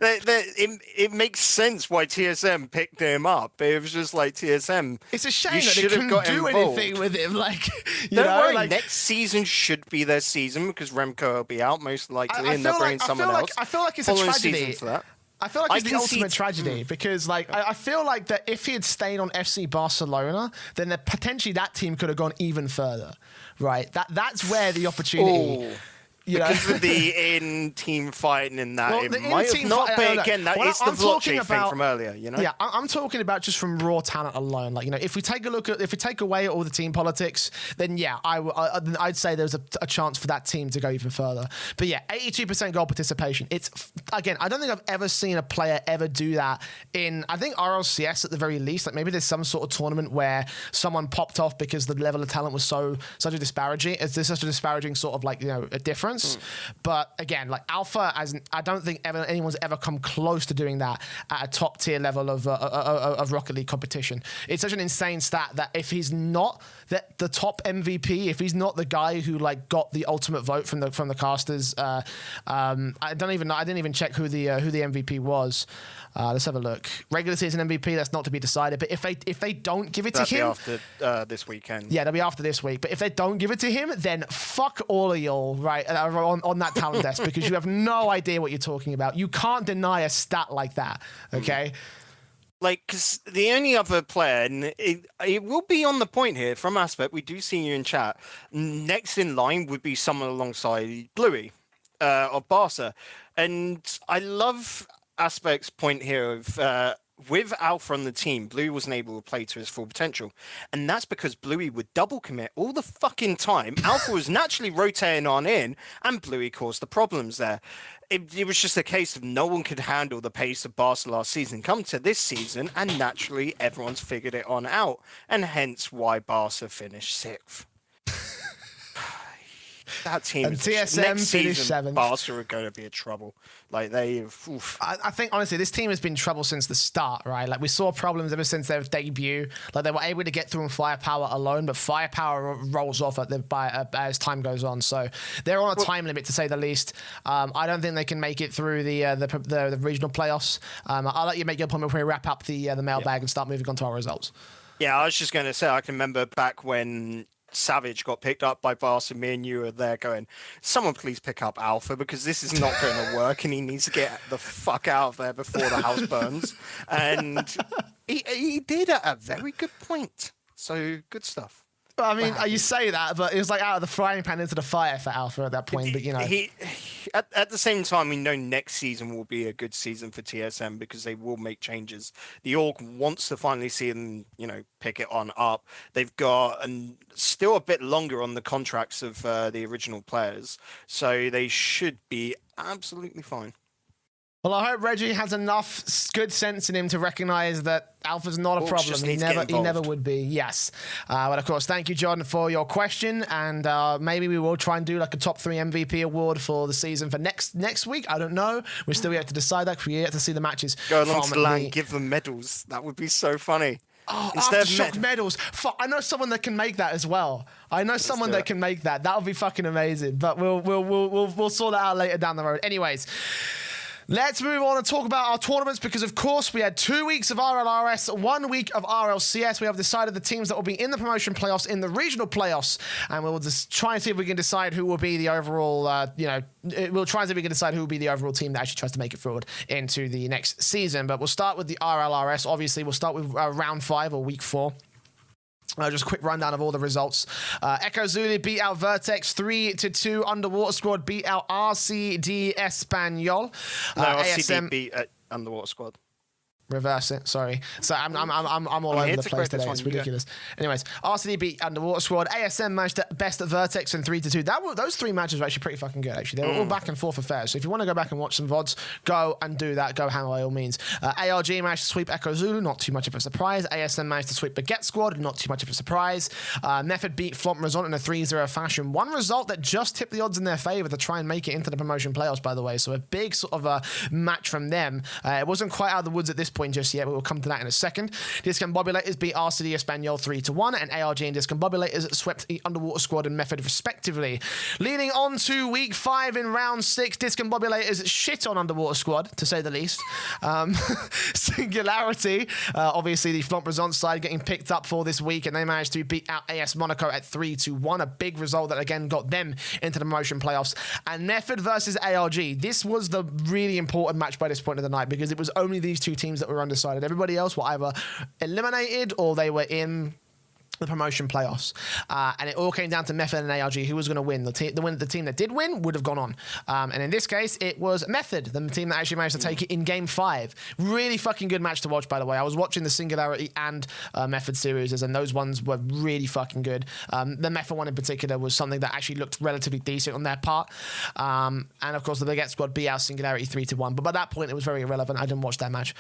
It makes sense why TSM picked him up. It was just like, TSM, it's a shame that they couldn't do anything with him. Like, don't worry, like, next season should be their season, because Remkoe will be out most likely, and they're bringing someone else. I feel like it's a tragedy. I feel like it's the ultimate tragedy, because like I feel like that if he had stayed on FC Barcelona, then potentially that team could have gone even further, right? That's where the opportunity. because of the in-team fighting in that, Well, it the might have in-team not fight- been, look, again, that when is the I'm talking Veloce thing about- from earlier, you know? Yeah, I'm talking about just from raw talent alone. Like, if we take away all the team politics, then yeah, I'd say there's a chance for that team to go even further. But yeah, 82% goal participation. It's, again, I don't think I've ever seen a player ever do that in, I think RLCS at the very least. Like, maybe there's some sort of tournament where someone popped off because the level of talent was such a disparaging sort of like, a difference. But again, like Alpha, I don't think anyone's ever come close to doing that at a top tier level of Rocket League competition. It's such an insane stat that if he's not the top MVP, if he's not the guy who like got the ultimate vote from the casters, I didn't even check who the MVP was. Let's have a look. Regular season MVP, that's not to be decided. But if they don't give it to him, after this weekend. Yeah, that'll be after this week. But if they don't give it to him, then fuck all of y'all, right, on that talent desk, because you have no idea what you're talking about. You can't deny a stat like that, okay? Like, because the only other player, and it will be on the point here from Aspect, we do see you in chat, next in line would be someone alongside Bluey of Barca. And I love Aspect's point here of with Alpha on the team, Bluey wasn't able to play to his full potential. And that's because Bluey would double commit all the fucking time. Alpha was naturally rotating on in, and Bluey caused the problems there. It was just a case of no one could handle the pace of Barca last season. Come to this season, and naturally everyone's figured it on out. And hence why Barca finished 6th. That team, and TSM next finished season, 7th. Barca are going to be in trouble. Like I think honestly, this team has been trouble since the start, right? Like we saw problems ever since their debut. Like they were able to get through on firepower alone, but firepower rolls off as time goes on. So they're on a time limit, to say the least. I don't think they can make it through the regional playoffs. I'll let you make your point before we wrap up the mailbag and start moving on to our results. Yeah, I was just going to say, I can remember back when Savage got picked up by Barca, me and you were there going, someone please pick up Alpha, because this is not going to work and he needs to get the fuck out of there before the house burns. And he did at a very good point. So good stuff. I mean, you say that, but it was like out of the frying pan into the fire for Alpha at that point. But at the same time, we know next season will be a good season for TSM because they will make changes. The org wants to finally see them, pick it on up. They've got still a bit longer on the contracts of the original players, so they should be absolutely fine. Well, I hope Reggie has enough good sense in him to recognise that Alpha's not a problem. He never would be. Yes. But of course, thank you, John, for your question. And maybe we will try and do like a top 3 MVP award for the season for next week. I don't know. We're still yet to decide that. We're yet to see the matches. Go along to the land, give them medals. That would be so funny. Oh, RLRS medals. Fuck, I know someone that can make that as well. That can make that. That would be fucking amazing. But we'll sort that out later down the road. Anyways. Let's move on and talk about our tournaments, because, of course, we had 2 weeks of RLRS, 1 week of RLCS. We have decided the teams that will be in the promotion playoffs, in the regional playoffs, and we'll just try and see if we can decide who will be the overall, we'll try and see if we can decide who will be the overall team that actually tries to make it forward into the next season. But we'll start with the RLRS. Obviously, we'll start with round 5 or week 4. Just a quick rundown of all the results. Echo Zulu beat out Vertex 3-2. Underwater Squad beat out RCD Espanol. RCD beat Underwater Squad. Reverse it, sorry. So I'm all over the place today. It's ridiculous. Anyways, RCD beat Underwater Squad. ASM managed to best at Vertex in 3-2. Those 3 matches were actually pretty fucking good, actually. They were all back and forth affairs. So if you want to go back and watch some VODs, go and do that. Go hammer by all means. ARG managed to sweep Echo Zulu, not too much of a surprise. ASM managed to sweep Baguette Squad, not too much of a surprise. Method beat Flomp Resont in a 3-0 fashion. One result that just tipped the odds in their favour to try and make it into the promotion playoffs, by the way. So a big sort of a match from them. It wasn't quite out of the woods at this point just yet, but we'll come to that in a second. Disacombobulators beat RCD Espanol 3-1, and ARG and Disacombobulators swept the Underwater Squad and Method respectively. Leading on to week 5 in round 6, Disacombobulators shit on Underwater Squad, to say the least. Singularity, obviously the Flomp Resont side, getting picked up for this week, and they managed to beat out AS Monaco at 3-1, a big result that again got them into the promotion playoffs. And Method versus ARG, this was the really important match by this point of the night, because it was only these 2 teams that were undecided. Everybody else were either eliminated or they were in the promotion playoffs, and it all came down to Method and ARG who was going to win. The team that did win would have gone on, and in this case it was Method, the team that actually managed to take it in game 5. Really fucking good match to watch, by the way. I was watching the Singularity and Method series, and those ones were really fucking good. The Method one in particular was something that actually looked relatively decent on their part, and of course the Baguette squad beat out Singularity 3-1, but by that point it was very irrelevant. I didn't watch that match.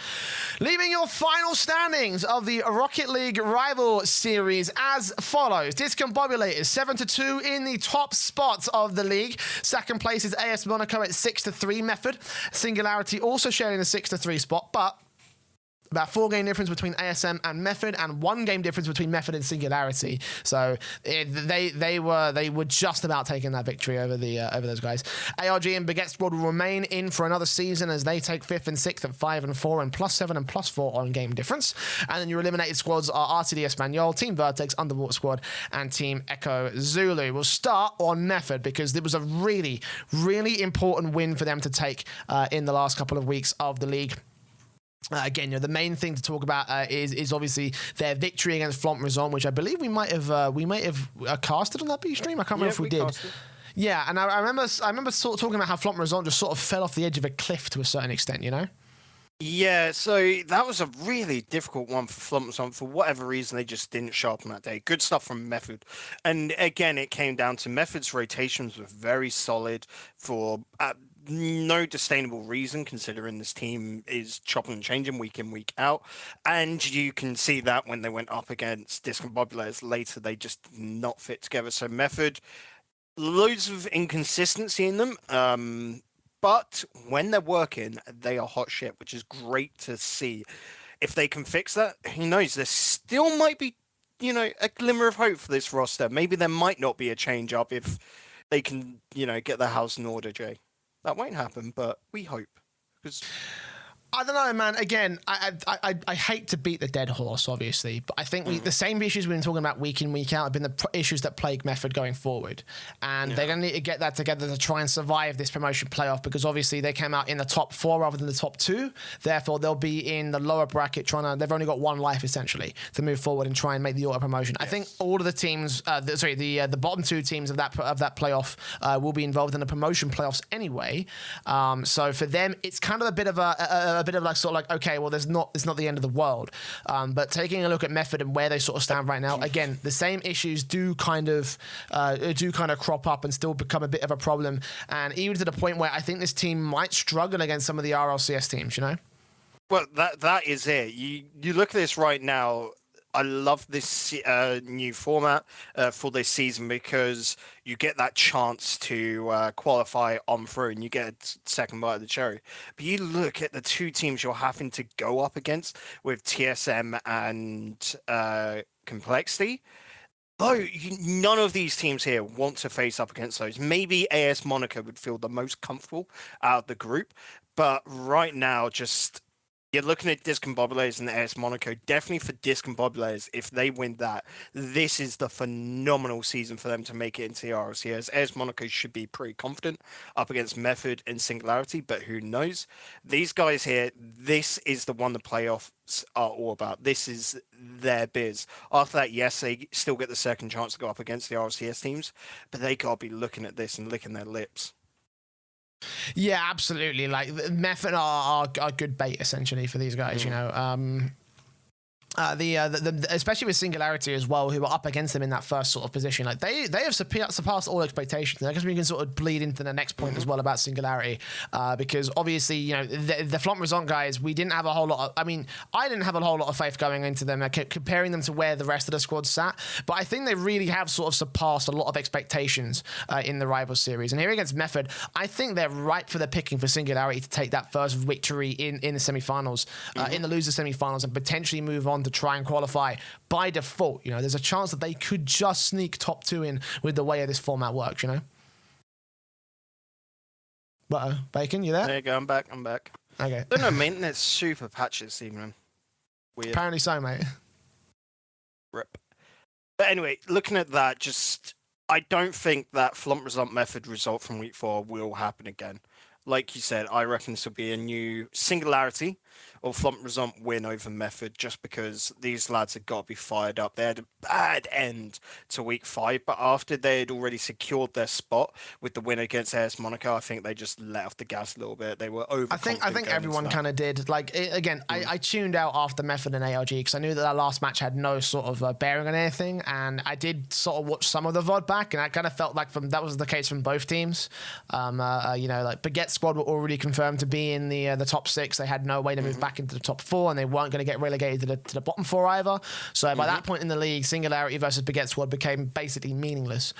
Leaving your final standings of the Rocket League Rival Series as follows. Disacombobulators 7-2 in the top spot of the league. Second place is AS Monaco at 6-3 Method. Singularity also sharing the 6-3 spot, but about 4 game difference between ASM and Method, and 1 game difference between Method and Singularity. So they were just about taking that victory over those guys. ARG and Baguette squad will remain in for another season as they take 5th and 6th at 5 and 4 and +7 and +4 on game difference. And then your eliminated squads are RTD Espanol, Team Vertex, Underwater Squad, and Team Echo Zulu. We'll start on Method because it was a really, really important win for them to take in the last couple of weeks of the league. Again, the main thing to talk about is obviously their victory against Flomp Resont, which I believe we might have casted on that B stream. I can't remember if we did. Casted. Yeah, and I remember sort of talking about how Flomp Resont just sort of fell off the edge of a cliff to a certain extent, Yeah, so that was a really difficult one for Flomp Resont. For whatever reason, they just didn't show up on that day. Good stuff from Method. And again, it came down to Method's rotations were very solid for no sustainable reason, considering this team is chopping and changing week in, week out. And you can see that when they went up against Disacombobulators later, they just did not fit together. So Method, loads of inconsistency in them. But when they're working, they are hot shit, which is great to see. If they can fix that, who knows? There still might be, a glimmer of hope for this roster. Maybe there might not be a change up if they can, get their house in order, Jay. That won't happen, but we hope. Because I don't know, man. Again, I hate to beat the dead horse, obviously, but I think the same issues we've been talking about week in, week out have been the issues that plague Method going forward. And they're going to need to get that together to try and survive this promotion playoff, because obviously they came out in the top 4 rather than the top 2. Therefore, they'll be in the lower bracket they've only got 1 life, essentially, to move forward and try and make the auto promotion. Yes. I think all of the teams, the bottom 2 teams of that playoff will be involved in the promotion playoffs anyway. So for them, it's kind of a bit of okay, well, it's not the end of the world. But taking a look at Method and where they sort of stand right now, again, the same issues do kind of crop up and still become a bit of a problem. And even to the point where I think this team might struggle against some of the RLCS teams, Well, that is it. You look at this right now. I love this new format for this season because you get that chance to qualify on through and you get a second bite of the cherry. But you look at the 2 teams you're having to go up against with TSM and Complexity. Though none of these teams here want to face up against those. Maybe AS Monaco would feel the most comfortable out of the group. But right now, you're looking at Disacombobulators and the AS Monaco. Definitely for Disacombobulators, if they win that, this is the phenomenal season for them to make it into the RLCS. AS Monaco should be pretty confident up against Method and Singularity, but who knows? These guys here, this is the one the playoffs are all about. This is their biz. After that, yes, they still get the second chance to go up against the RLCS teams, but they got to be looking at this and licking their lips. Yeah, absolutely. Like, Method are good bait essentially for these guys. Especially with Singularity as well, who are up against them in that first sort of position. Like they have surpassed all expectations. I guess we can sort of bleed into the next point as well about Singularity, because obviously, the Flomp Resont guys, we didn't have a whole lot of, I didn't have a whole lot of faith going into them, comparing them to where the rest of the squad sat, but I think they really have sort of surpassed a lot of expectations in the rival series. And here against Method, I think they're ripe for the picking for Singularity to take that first victory in the semi-finals, in the loser semi-finals, and potentially move on to try and qualify by default. There's a chance that they could just sneak top 2 in with the way this format works, Bacon, you there? There you go, I'm back. Okay. I don't know, maintenance super patchy this evening. Weird. Apparently so, mate. Rip. But anyway, looking at that, I don't think that Flomp Resont Method result from week 4 will happen again. Like you said, I reckon this will be a new Singularity or Flomp Resont win over Method, just because these lads had got to be fired up. They had a bad end to week 5, but after they had already secured their spot with the win against AS Monaco, I think they just let off the gas a little bit. They were overconfident. I think everyone kind of did. Like I tuned out after Method and ARG because I knew that last match had no sort of bearing on anything, and I did sort of watch some of the VOD back, and I kind of felt like that was the case from both teams. Like Baguette squad were already confirmed to be in the top 6. They had no way to move back into the top 4, and they weren't going to get relegated to the bottom 4 either. So by that point in the league, Singularity versus Baguette squad became basically meaningless.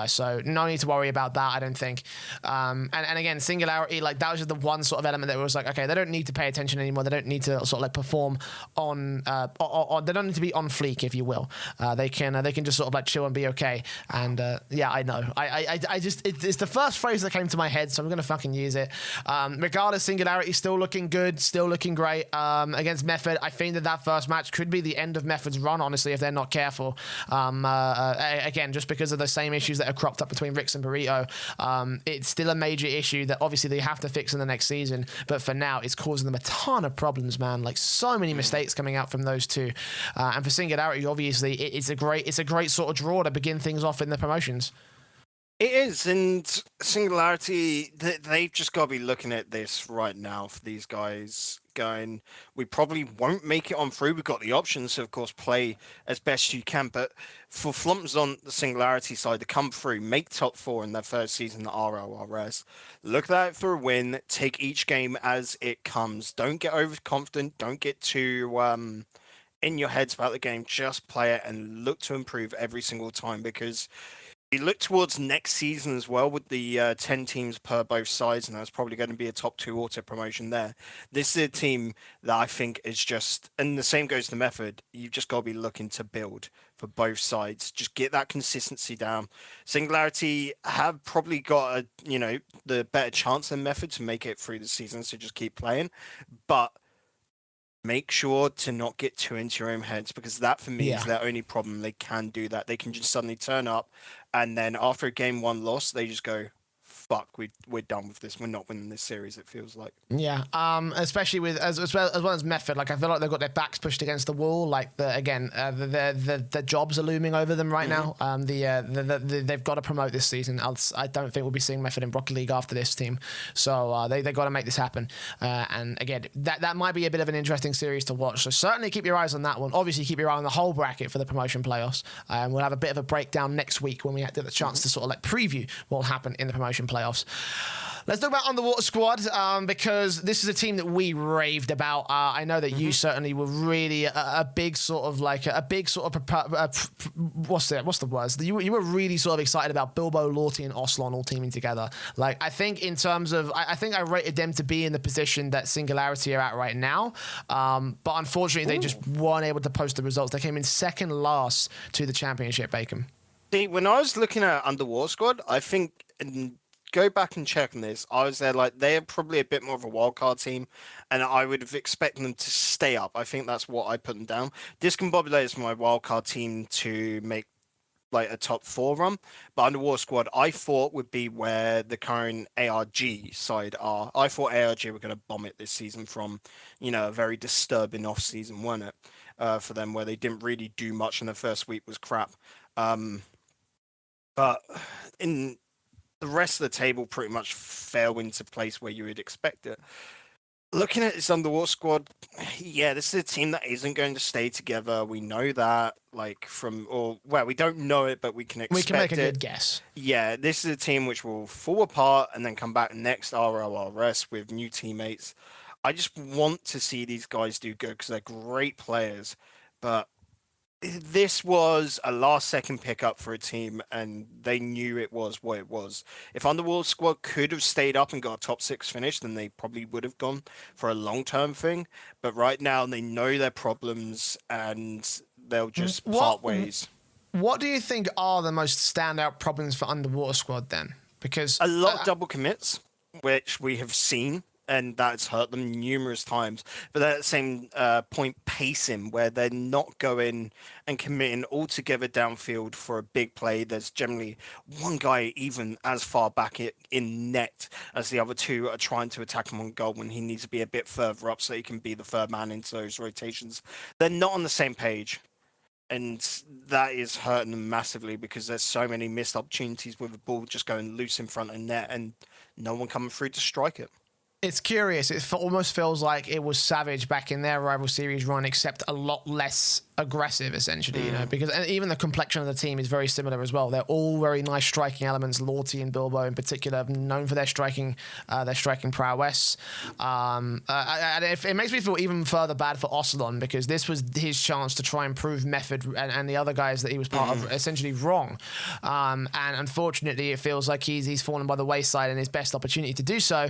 So no need to worry about that, I don't think. And again, Singularity, like that was just the one sort of element that was like, okay, they don't need to pay attention anymore. They don't need to sort of like perform on they don't need to be on fleek, if you will. They can just sort of like chill and be okay. And yeah, I know. I just it's the first phrase that came to my head, so I'm gonna fucking use it. Regardless, Singularity still looking good, still looking great. Against Method, I think that first match could be the end of Method's run, honestly, if they're not careful. Again, just because of the same issues that have cropped up between Rix and Burrito, it's still a major issue that obviously they have to fix in the next season. But for now, it's causing them a ton of problems, man. Like so many mistakes coming out from those two. And for Singularity, obviously, it's a great sort of draw to begin things off in the promotions. It is, and Singularity, they've just got to be looking at this right now for these guys going, we probably won't make it on through. We've got the options to, of course, play as best you can, but for Flumps on the Singularity side to come through, make top 4 in their first season at RLRS, look at it for a win, take each game as it comes. Don't get overconfident, don't get too in your heads about the game, just play it and look to improve every single time, because you look towards next season as well with the 10 teams per both sides, and that's probably going to be a top 2 auto promotion there. This is a team that I think is just, and the same goes to Method, you've just got to be looking to build for both sides. Just get that consistency down. Singularity have probably got the better chance than Method to make it through the season, so just keep playing. But make sure to not get too into your own heads, because that for me is their only problem. They can do that. They can just suddenly turn up, and then after a game 1 loss, they just go, fuck, we're done with this. We're not winning this series, it feels like. Yeah, especially with as well as Method. Like I feel like they've got their backs pushed against the wall. Like the jobs are looming over them right now. They've got to promote this season. I don't think we'll be seeing Method in Rocket League after this team. So they got to make this happen. And again, that might be a bit of an interesting series to watch. So certainly keep your eyes on that one. Obviously keep your eye on the whole bracket for the promotion playoffs. We'll have a bit of a breakdown next week when we get the chance to sort of like preview what will happen in the promotion playoffs. Let's talk about Underwater Squad, because this is a team that we raved about. I know that you certainly were really a big sort of like what's the words? You were really sort of excited about Bilbo, Lorty, and Oslon all teaming together. Like I think in terms of, I think I rated them to be in the position that Singularity are at right now. But unfortunately, they just weren't able to post the results. They came in second last to the championship, Bacon. See, when I was looking at Underwater Squad, I think, and go back and check on this, I was there like, they're probably a bit more of a wildcard team, and I would have expected them to stay up. I think that's what I put them down. Disacombobulators is my wildcard team to make like a top 4 run, but Underwater Squad I thought would be where the current ARG side are. I thought ARG were going to bomb it this season from, a very disturbing off season, wasn't it, for them, where they didn't really do much and the first week was crap. But in the rest of the table pretty much fell into place where you would expect it. Looking at this Underwater Squad, this is a team that isn't going to stay together. We know that, we don't know it, but we can expect it. We can make a good guess. Yeah, this is a team which will fall apart and then come back next RLRS with new teammates. I just want to see these guys do good because they're great players, but this was a last-second pickup for a team, and they knew it was what it was. If Underwater Squad could have stayed up and got a top 6 finish, then they probably would have gone for a long-term thing. But right now, they know their problems, and they'll just part ways. What do you think are the most standout problems for Underwater Squad then? Because a lot of double commits, which we have seen and that's hurt them numerous times. But at the same point, pacing, where they're not going and committing altogether downfield for a big play. There's generally one guy even as far back in net as the other two are trying to attack him on goal when he needs to be a bit further up so he can be the third man into those rotations. They're not on the same page. And that is hurting them massively because there's so many missed opportunities with the ball just going loose in front of net and no one coming through to strike it. It's curious. It almost feels like it was Savage back in their rival series run, except a lot less aggressive, essentially, you know, because even the complexion of the team is very similar as well. They're all very nice striking elements. Lorty and Bilbo in particular, known for their striking prowess. And it makes me feel even further bad for Ocelon because this was his chance to try and prove Method and the other guys that he was part of essentially wrong. And unfortunately, it feels like he's fallen by the wayside and his best opportunity to do so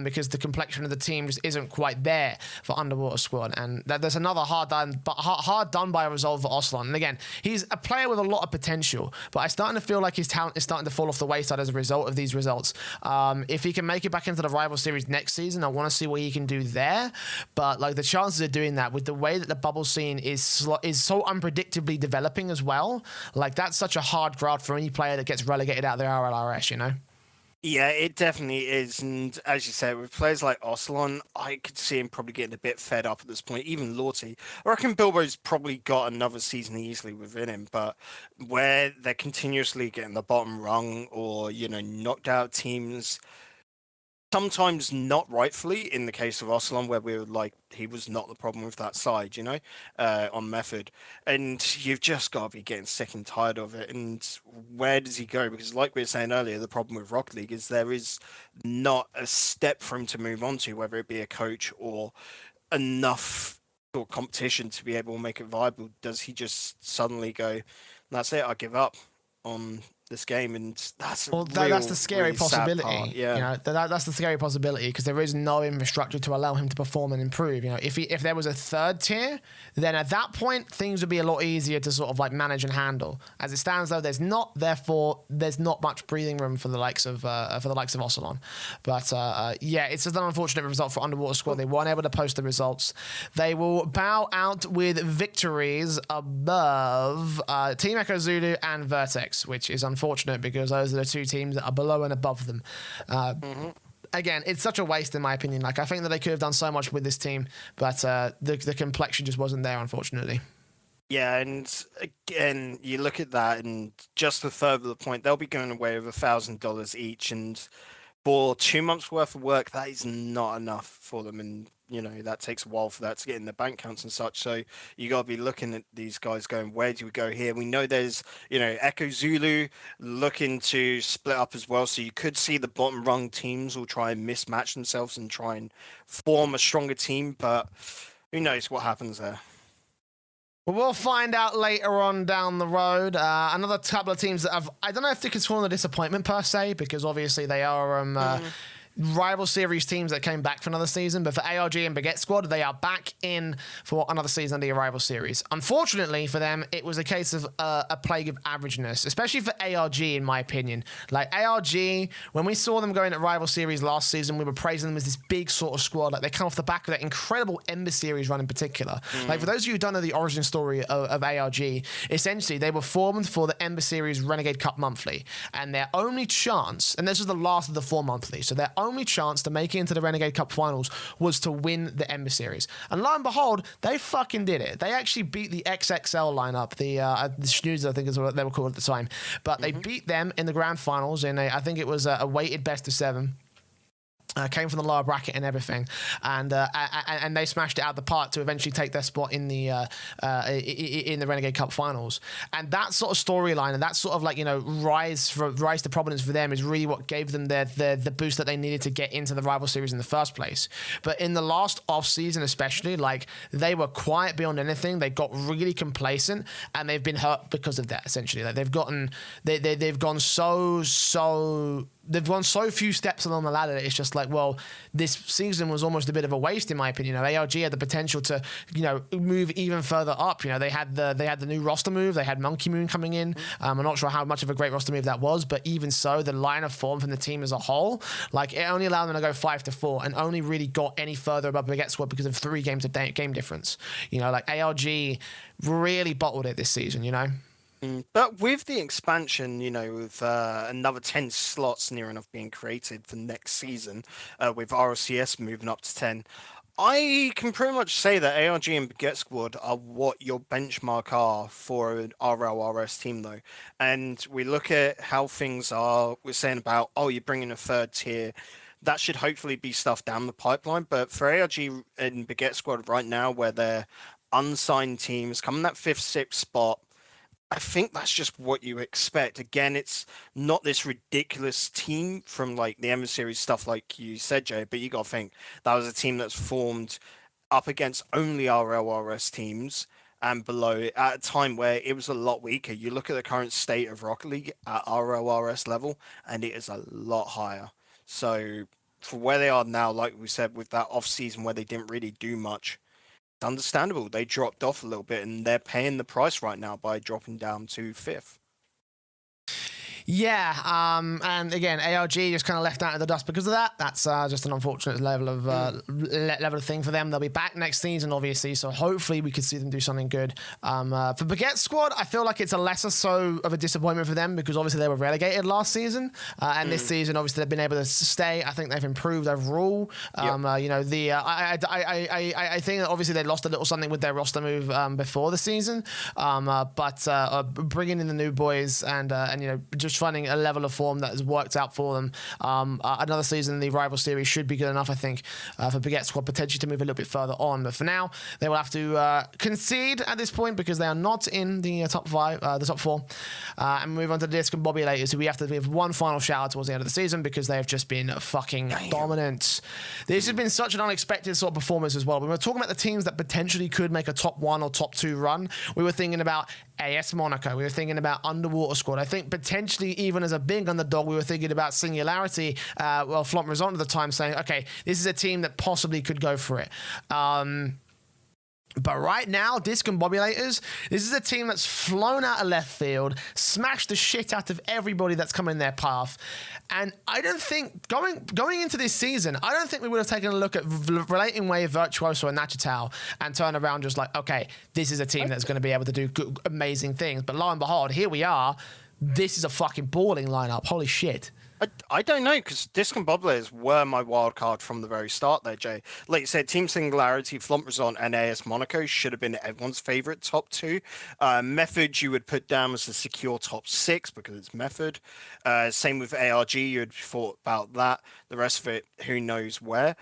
because the complexion of the team just isn't quite there for Underwater Squad. And there's another hard done by a result for Ocelon. And again, he's a player with a lot of potential, but I'm starting to feel like his talent is starting to fall off the wayside as a result of these results. If he can make it back into the rival series next season, I want to see what he can do there. But like the chances of doing that with the way that the bubble scene is so unpredictably developing as well, like that's such a hard graft for any player that gets relegated out of their RLRS, you know? Yeah, it definitely is. And as you said, with players like Ocelon, I could see him probably getting a bit fed up at this point. Even Lorty. I reckon Bilbo's probably got another season easily within him. But where they're continuously getting the bottom rung or, you know, knocked out teams, sometimes not rightfully, in the case of Ocelon, where we were like, he was not the problem with that side, you know, on Method. And you've just got to be getting sick and tired of it. And where does he go? Because like we were saying earlier, the problem with Rocket League is there is not a step for him to move on to, whether it be a coach or enough sort of competition to be able to make it viable. Does he just suddenly go, that's it, I give up on this game? And that's that's the scary really possibility. Yeah, you know, that's the scary possibility because there is no infrastructure to allow him to perform and improve. You know, if there was a third tier, then at that point things would be a lot easier to sort of like manage and handle. As it stands, though, there's not. Therefore, there's not much breathing room for the likes of Ocelon. But yeah, it's just an unfortunate result for Underwater Squad. They weren't able to post the results. They will bow out with victories above Team Echo Zulu and Vertex, which is unfortunate because those are the two teams that are below and above them. Again, it's such a waste in my opinion. Like I think that they could have done so much with this team, but the complexion just wasn't there, unfortunately. Yeah, and again, you look at that, and just to further the point, they'll be going away with $1,000 each, and for 2 months worth of work, that is not enough for them. And you know, that takes a while for that to get in the bank accounts and such. So you got to be looking at these guys going, where do we go here? We know there's, you know, Echo Zulu looking to split up as well. So you could see the bottom rung teams will try and mismatch themselves and try and form a stronger team. But who knows what happens there? Well, we'll find out later on down the road. Another couple of teams that have, I don't know if they could call a disappointment per se, because obviously they are rival series teams that came back for another season, but for ARG and Baguette Squad, they are back in for another season of the rival series. Unfortunately for them, it was a case of a plague of averageness, especially for ARG, in my opinion. Like ARG, when we saw them going at rival series last season, we were praising them as this big sort of squad. Like they come off the back of that incredible Ember series run in particular. Like for those of you who don't know the origin story of ARG, essentially they were formed for the Ember series Renegade Cup monthly, and their only chance, and this was the last of the 4 monthly, so their only chance to make it into the Renegade Cup finals was to win the Ember series. And lo and behold, they fucking did it. They actually beat the XXL lineup, the Schnoozers, I think is what they were called at the time. But they beat them in the grand finals in I think it was a weighted best of 7. Came from the lower bracket and everything, and they smashed it out of the park to eventually take their spot in the Renegade Cup finals. And that sort of storyline and that sort of like, you know, rise to prominence for them is really what gave them the boost that they needed to get into the rival series in the first place. But in the last off season, especially, like they were quiet beyond anything. They got really complacent, and they've been hurt because of that. Essentially, like they've gone so they've gone so few steps along the ladder that it's just like, well, this season was almost a bit of a waste in my opinion. ARG had the potential to, move even further up. They had the new roster move. They had Monkey Moon coming in. I'm not sure how much of a great roster move that was, but even so, the line of form from the team as a whole, like it only allowed them to go 5-4 and only really got any further above Baguette squad because of 3 games of game difference. Like ARG really bottled it this season. But with the expansion, with another 10 slots near enough being created for next season, with RLCS moving up to 10, I can pretty much say that ARG and Baguette Squad are what your benchmark are for an RLRS team, though. And we look at how things are. We're saying about, you're bringing a 3rd tier. That should hopefully be stuff down the pipeline. But for ARG and Baguette Squad right now, where they're unsigned teams, coming that 5th, 6th spot, I think that's just what you expect. Again, it's not this ridiculous team from like the M Series stuff like you said, Jay, but you got to think that was a team that's formed up against only RLRS teams and below at a time where it was a lot weaker. You look at the current state of Rocket League at RLRS level, and it is a lot higher. So for where they are now, like we said, with that off season where they didn't really do much, understandable. They dropped off a little bit and they're paying the price right now by dropping down to 5th. Yeah, and again, ARG just kind of left out of the dust because of that. That's just an unfortunate level of thing for them. They'll be back next season, obviously, so hopefully we could see them do something good. For Baguette Squad, I feel like it's a lesser so of a disappointment for them because obviously they were relegated last season, and this season obviously they've been able to stay. I think they've improved overall. I think that obviously they lost a little something with their roster move before the season, but bringing in the new boys and just finding a level of form that has worked out for them. Another season in the rival series should be good enough, I think, for Baguette Squad potentially to move a little bit further on. But for now, they will have to concede at this point because they are not in the top 4, and move on to the Disacombobulators, who we have to give one final shout out towards the end of the season because they have just been fucking dominant. This has been such an unexpected sort of performance as well. When we were talking about the teams that potentially could make a top 1 or top 2 run, we were thinking about AS Monaco. We were thinking about Underwater Squad. I think potentially even as a big underdog, we were thinking about Singularity, Flomp Resont at the time, saying, okay, this is a team that possibly could go for it. But right now, Disacombobulators, this is a team that's flown out of left field, smashed the shit out of everybody that's come in their path. And I don't think, going into this season, I don't think we would have taken a look at Relating Wave, Virtuoso, and Nachitao and turned around just like, okay, this is a team that's going to be able to do good, amazing things. But lo and behold, here we are. This is a fucking balling lineup. Holy shit. I don't know, because Disacombobulators were my wild card from the very start there, Jay. Like you said, Team Singularity, Flomp Resont, and AS Monaco should have been everyone's favourite top 2. Method you would put down as a secure top 6 because it's Method. Same with ARG, you had thought about that. The rest of it, who knows where.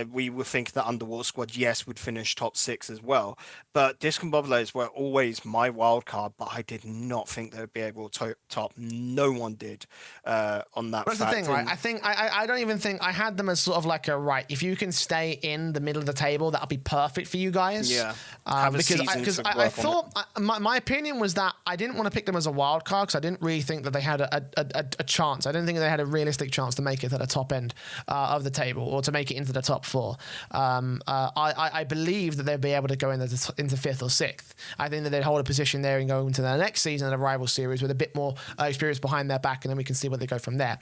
We would think that Underwater Squad, yes, would finish top 6 as well. But Disacombobulators were always my wild card, but I did not think they would be able to top. No one did on that. That's the thing, right? I think I don't even think I had them as sort of like a right. If you can stay in the middle of the table, that'll be perfect for you guys. Yeah. Because I thought my opinion was that I didn't want to pick them as a wild card because I didn't really think that they had a chance. I didn't think they had a realistic chance to make it to the top end of the table or to make it into the top 4. I believe that they'd be able to go into 5th or 6th. I think that they'd hold a position there and go into the next season of the rival series with a bit more experience behind their back, and then we can see where they go from there.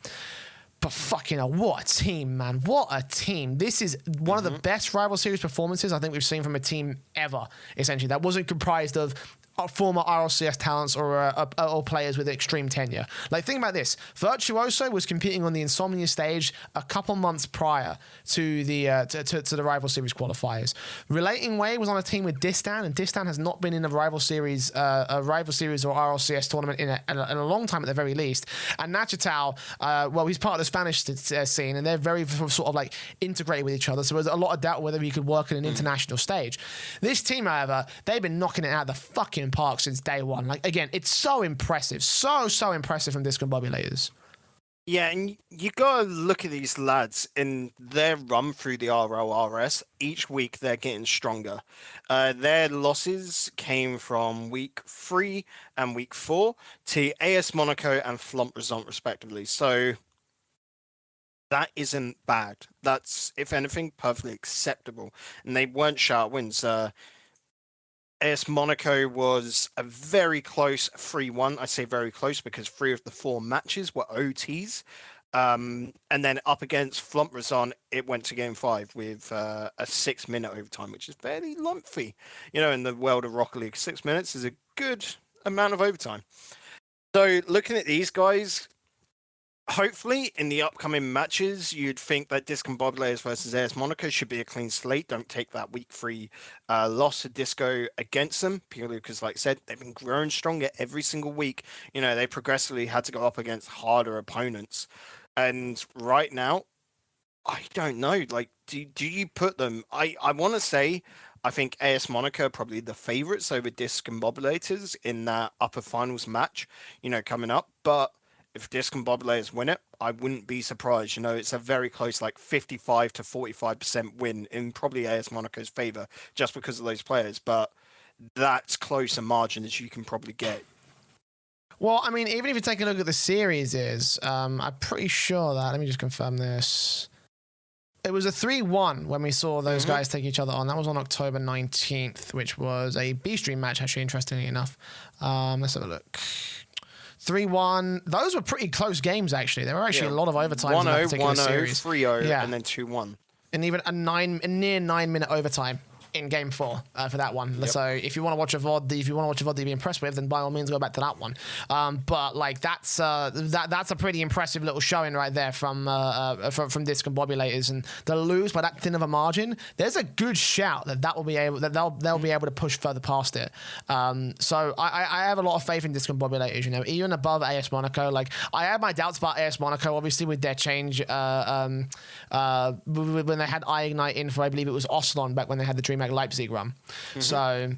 But fucking hell, what a team, man. What a team. This is one of the best rival series performances I think we've seen from a team ever, essentially. That wasn't comprised of former RLCS talents or players with extreme tenure. Like, think about this. Virtuoso was competing on the Insomnia stage a couple months prior to the rival series qualifiers. Relating Way was on a team with Distan, and Distan has not been in a rival series or RLCS tournament in a long time at the very least. And Nachitao, he's part of the Spanish scene, and they're very sort of like integrated with each other. So there's a lot of doubt whether he could work in an international stage. This team, however, they've been knocking it out of the fucking park since day one. Like, again, it's so impressive. So impressive from Disacombobulators. Yeah, and you gotta look at these lads in their run through the RLRS. Each week they're getting stronger. Their losses came from week 3 and week 4 to AS Monaco and Flomp Resont respectively. So that isn't bad. That's, if anything, perfectly acceptable. And they weren't shutout wins. AS Monaco was a very close 3-1. I say very close because 3 of the 4 matches were OTs. And then up against Flomp Resont, it went to game 5 with a 6-minute overtime, which is fairly lengthy. You know, in the world of Rocket League, 6 minutes is a good amount of overtime. So looking at these guys, hopefully in the upcoming matches, you'd think that Disacombobulators versus AS Monaco should be a clean slate. Don't take that week 3 loss to Disco against them, purely because, like I said, they've been growing stronger every single week. You know, they progressively had to go up against harder opponents. And right now, I don't know. Like, do you put them? I want to say, I think AS Monaco are probably the favourites over Disacombobulators in that upper finals match, you know, coming up. But if Disacombobulators win it, I wouldn't be surprised. You know, it's a very close, like 55 to 45% win in probably AS Monaco's favour, just because of those players. But that's close a margin as you can probably get. Well, I mean, even if you take a look at the series, I'm pretty sure that. Let me just confirm this. It was a 3-1 when we saw those guys take each other on. That was on October 19th, which was a B-stream match, actually, interestingly enough. Let's have a look. 3-1. Those were pretty close games, actually. There were actually a lot of overtime in that particular series. 1-0, 3-0, and then 2-1. And even a near 9-minute overtime in game 4 for that one. Yep. So if you want to watch a VOD, you'd be impressed with, then by all means go back to that one. But like that's a pretty impressive little showing right there from Disacombobulators, and to lose by that thin of a margin, there's a good shout that they'll be able to push further past it. So I have a lot of faith in Disacombobulators. You know, even above AS Monaco. Like I have my doubts about AS Monaco, obviously with their change when they had iGnite in for, I believe it was Oslon back when they had the DreamHack Leipzig run. So,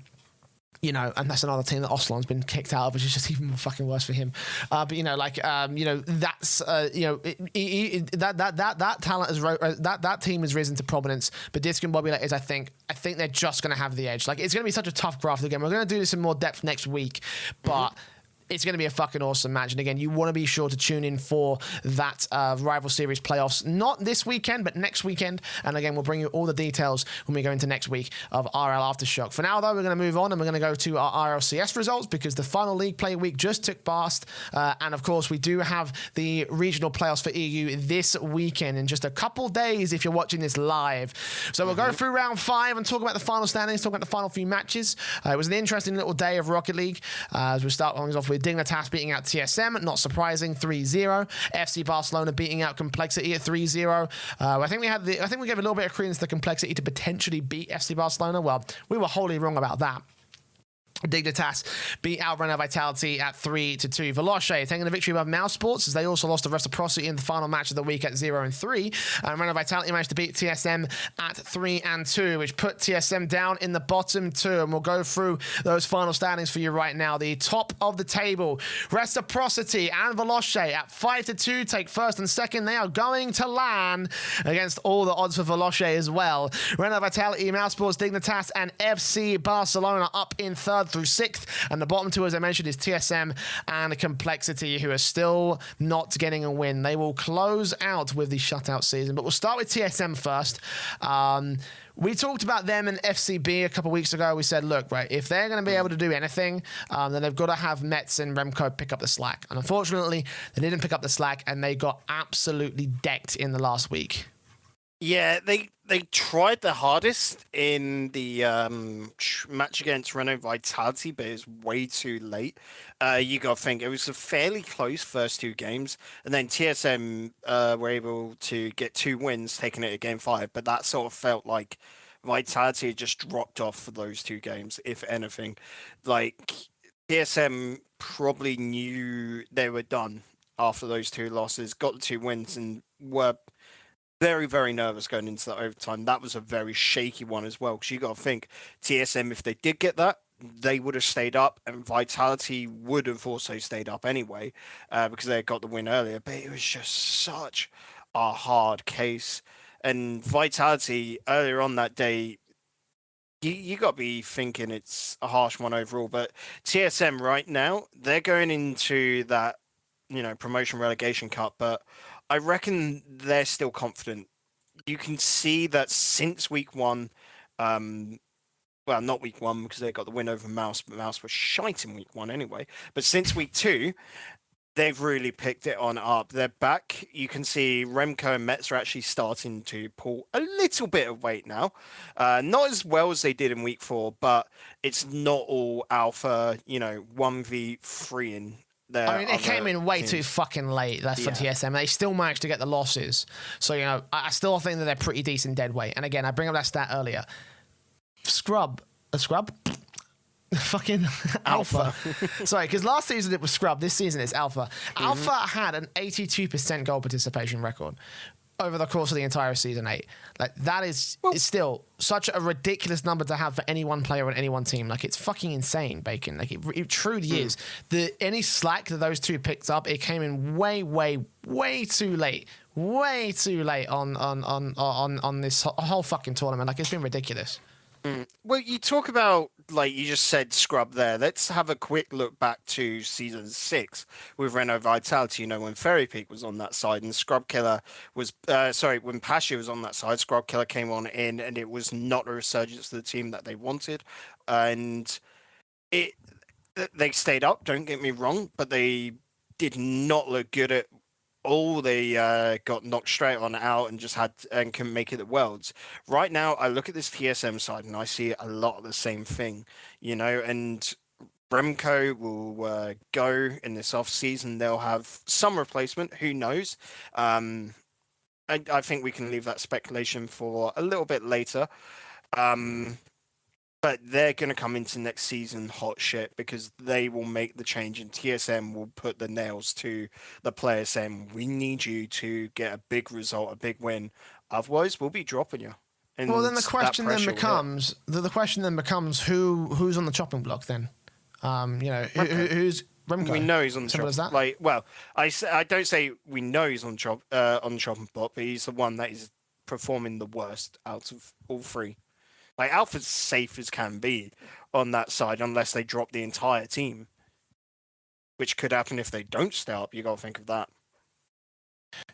you know, and that's another team that Oslon's been kicked out of, which is just even more fucking worse for him. But you know, like, you know, that's you know, that talent has that team has risen to prominence. But Disacombobulators, I think they're just going to have the edge. Like, it's going to be such a tough graph again. We're going to do this in more depth next week, but. It's going to be a fucking awesome match. And again, you want to be sure to tune in for that Rival Series playoffs. Not this weekend, but next weekend. And again, we'll bring you all the details when we go into next week of RLAfterShock. For now, though, we're going to move on and we're going to go to our RLCS results because the final League Play week just took past. And of course, we do have the regional playoffs for EU this weekend in just a couple days if you're watching this live. So we'll go through round 5 and talk about the final standings, talk about the final few matches. It was an interesting little day of Rocket League as we start things off with Dignitas beating out TSM, not surprising, 3-0. FC Barcelona beating out Complexity at 3-0. I think we gave a little bit of credence to Complexity to potentially beat FC Barcelona. Well, we were wholly wrong about that. Dignitas beat out Renault Vitality at 3-2. Veloce taking the victory above Mouse Sports as they also lost to Reciprocity in the final match of the week at 0-3. And Renault Vitality managed to beat TSM at 3-2, which put TSM down in the bottom 2. And we'll go through those final standings for you right now. The top of the table, Reciprocity and Veloce at 5-2 take first and second. They are going to LAN against all the odds for Veloce as well. Renault Vitality, Mouse Sports, Dignitas, and FC Barcelona up in third through 6th, and the bottom 2, as I mentioned, is TSM and Complexity, who are still not getting a win. They will close out with the shutout season, but we'll start with TSM first. We talked about them and FCB a couple of weeks ago. We said, look, right, if they're going to be able to do anything, then they've got to have Mets and Remkoe pick up the slack. And unfortunately, they didn't pick up the slack, and they got absolutely decked in the last week. Yeah, they tried the hardest in the match against Renault Vitality, but it was way too late. You got to think, it was a fairly close first 2 games, and then TSM were able to get 2 wins, taking it at game 5, but that sort of felt like Vitality had just dropped off for those 2 games, if anything. Like, TSM probably knew they were done after those 2 losses, got the 2 wins, and were very, very nervous going into that overtime. That was a very shaky one as well, because you got to think, TSM, if they did get that, they would have stayed up, and Vitality would have also stayed up anyway, because they had got the win earlier. But it was just such a hard case. And Vitality, earlier on that day, you got to be thinking it's a harsh one overall. But TSM right now, they're going into that, you know, promotion relegation cup, but I reckon they're still confident. You can see that since week 1, well, not week 1 because they got the win over Mouz, but Mouz was shite in week 1 anyway. But since week 2, they've really picked it on up. They're back. You can see Remkoe and Mets are actually starting to pull a little bit of weight now. Not as well as they did in week 4, but it's not all alpha, 1v3 in there. I mean, it came in way too fucking late. That's for TSM. They still managed to get the losses. So, I still think that they're pretty decent dead weight. And again, I bring up that stat earlier. Scrub? Fucking Alpha. Sorry, because last season it was Scrub. This season it's Alpha. Alpha had an 82% goal participation record over the course of the entire season 8. Like, that is still such a ridiculous number to have for any one player on any one team. Like, it's fucking insane, Bacon. Like, it truly is. Any slack that those two picked up, it came in way, way, way too late. Way too late on this whole fucking tournament. Like, it's been ridiculous. Well, you talk about, like you just said, Scrub there. Let's have a quick look back to season 6 with Renault Vitality. When Fairy Peak was on that side and Scrub Killer was, when Pasha was on that side, Scrub Killer came on in and it was not a resurgence to the team that they wanted. And they stayed up, don't get me wrong, but they did not look good at all. They got knocked straight on out and just and couldn't make it at Worlds. Right now, I look at this TSM side and I see a lot of the same thing, and Remkoe will go in this off season. They'll have some replacement. Who knows? I think we can leave that speculation for a little bit later. But they're going to come into next season hot shit because they will make the change and TSM will put the nails to the players saying, we need you to get a big result, a big win. Otherwise, we'll be dropping you. And well, then the question then becomes, who's on the chopping block then? Who's Remkoe? We know he's on the chopping block. Like, well, I don't say we know he's on the chopping block, but he's the one that is performing the worst out of all 3. Like, Alpha's safe as can be on that side unless they drop the entire team, which could happen if they don't stay up. You got to think of that.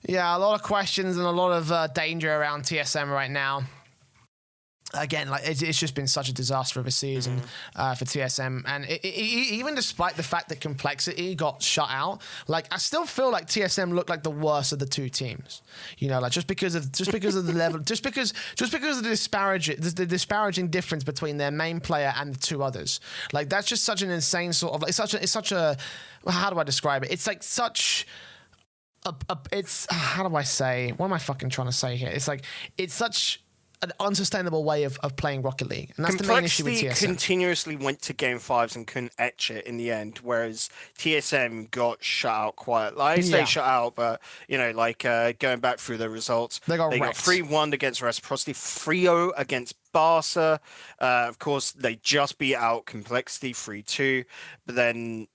Yeah, a lot of questions and a lot of danger around TSM right now. Again, like it's just been such a disaster of a season for TSM, and even despite the fact that Complexity got shut out, like I still feel like TSM looked like the worst of the 2 teams. Like just because of the level, just because of the disparaging difference between their main player and the 2 others. Like that's just such an insane sort of. It's such a. How do I describe it? It's like such. It's how do I say? What am I fucking trying to say here? It's such an unsustainable way of playing Rocket League. And that's the main issue with TSM. Continuously went to game 5s and couldn't etch it in the end, whereas TSM got shut out quite. Like, I say shut out, but, going back through the results, they got 3-1 against Reciprocity, 3-0 against Barca. Of course, they just beat out Complexity 3-2, but then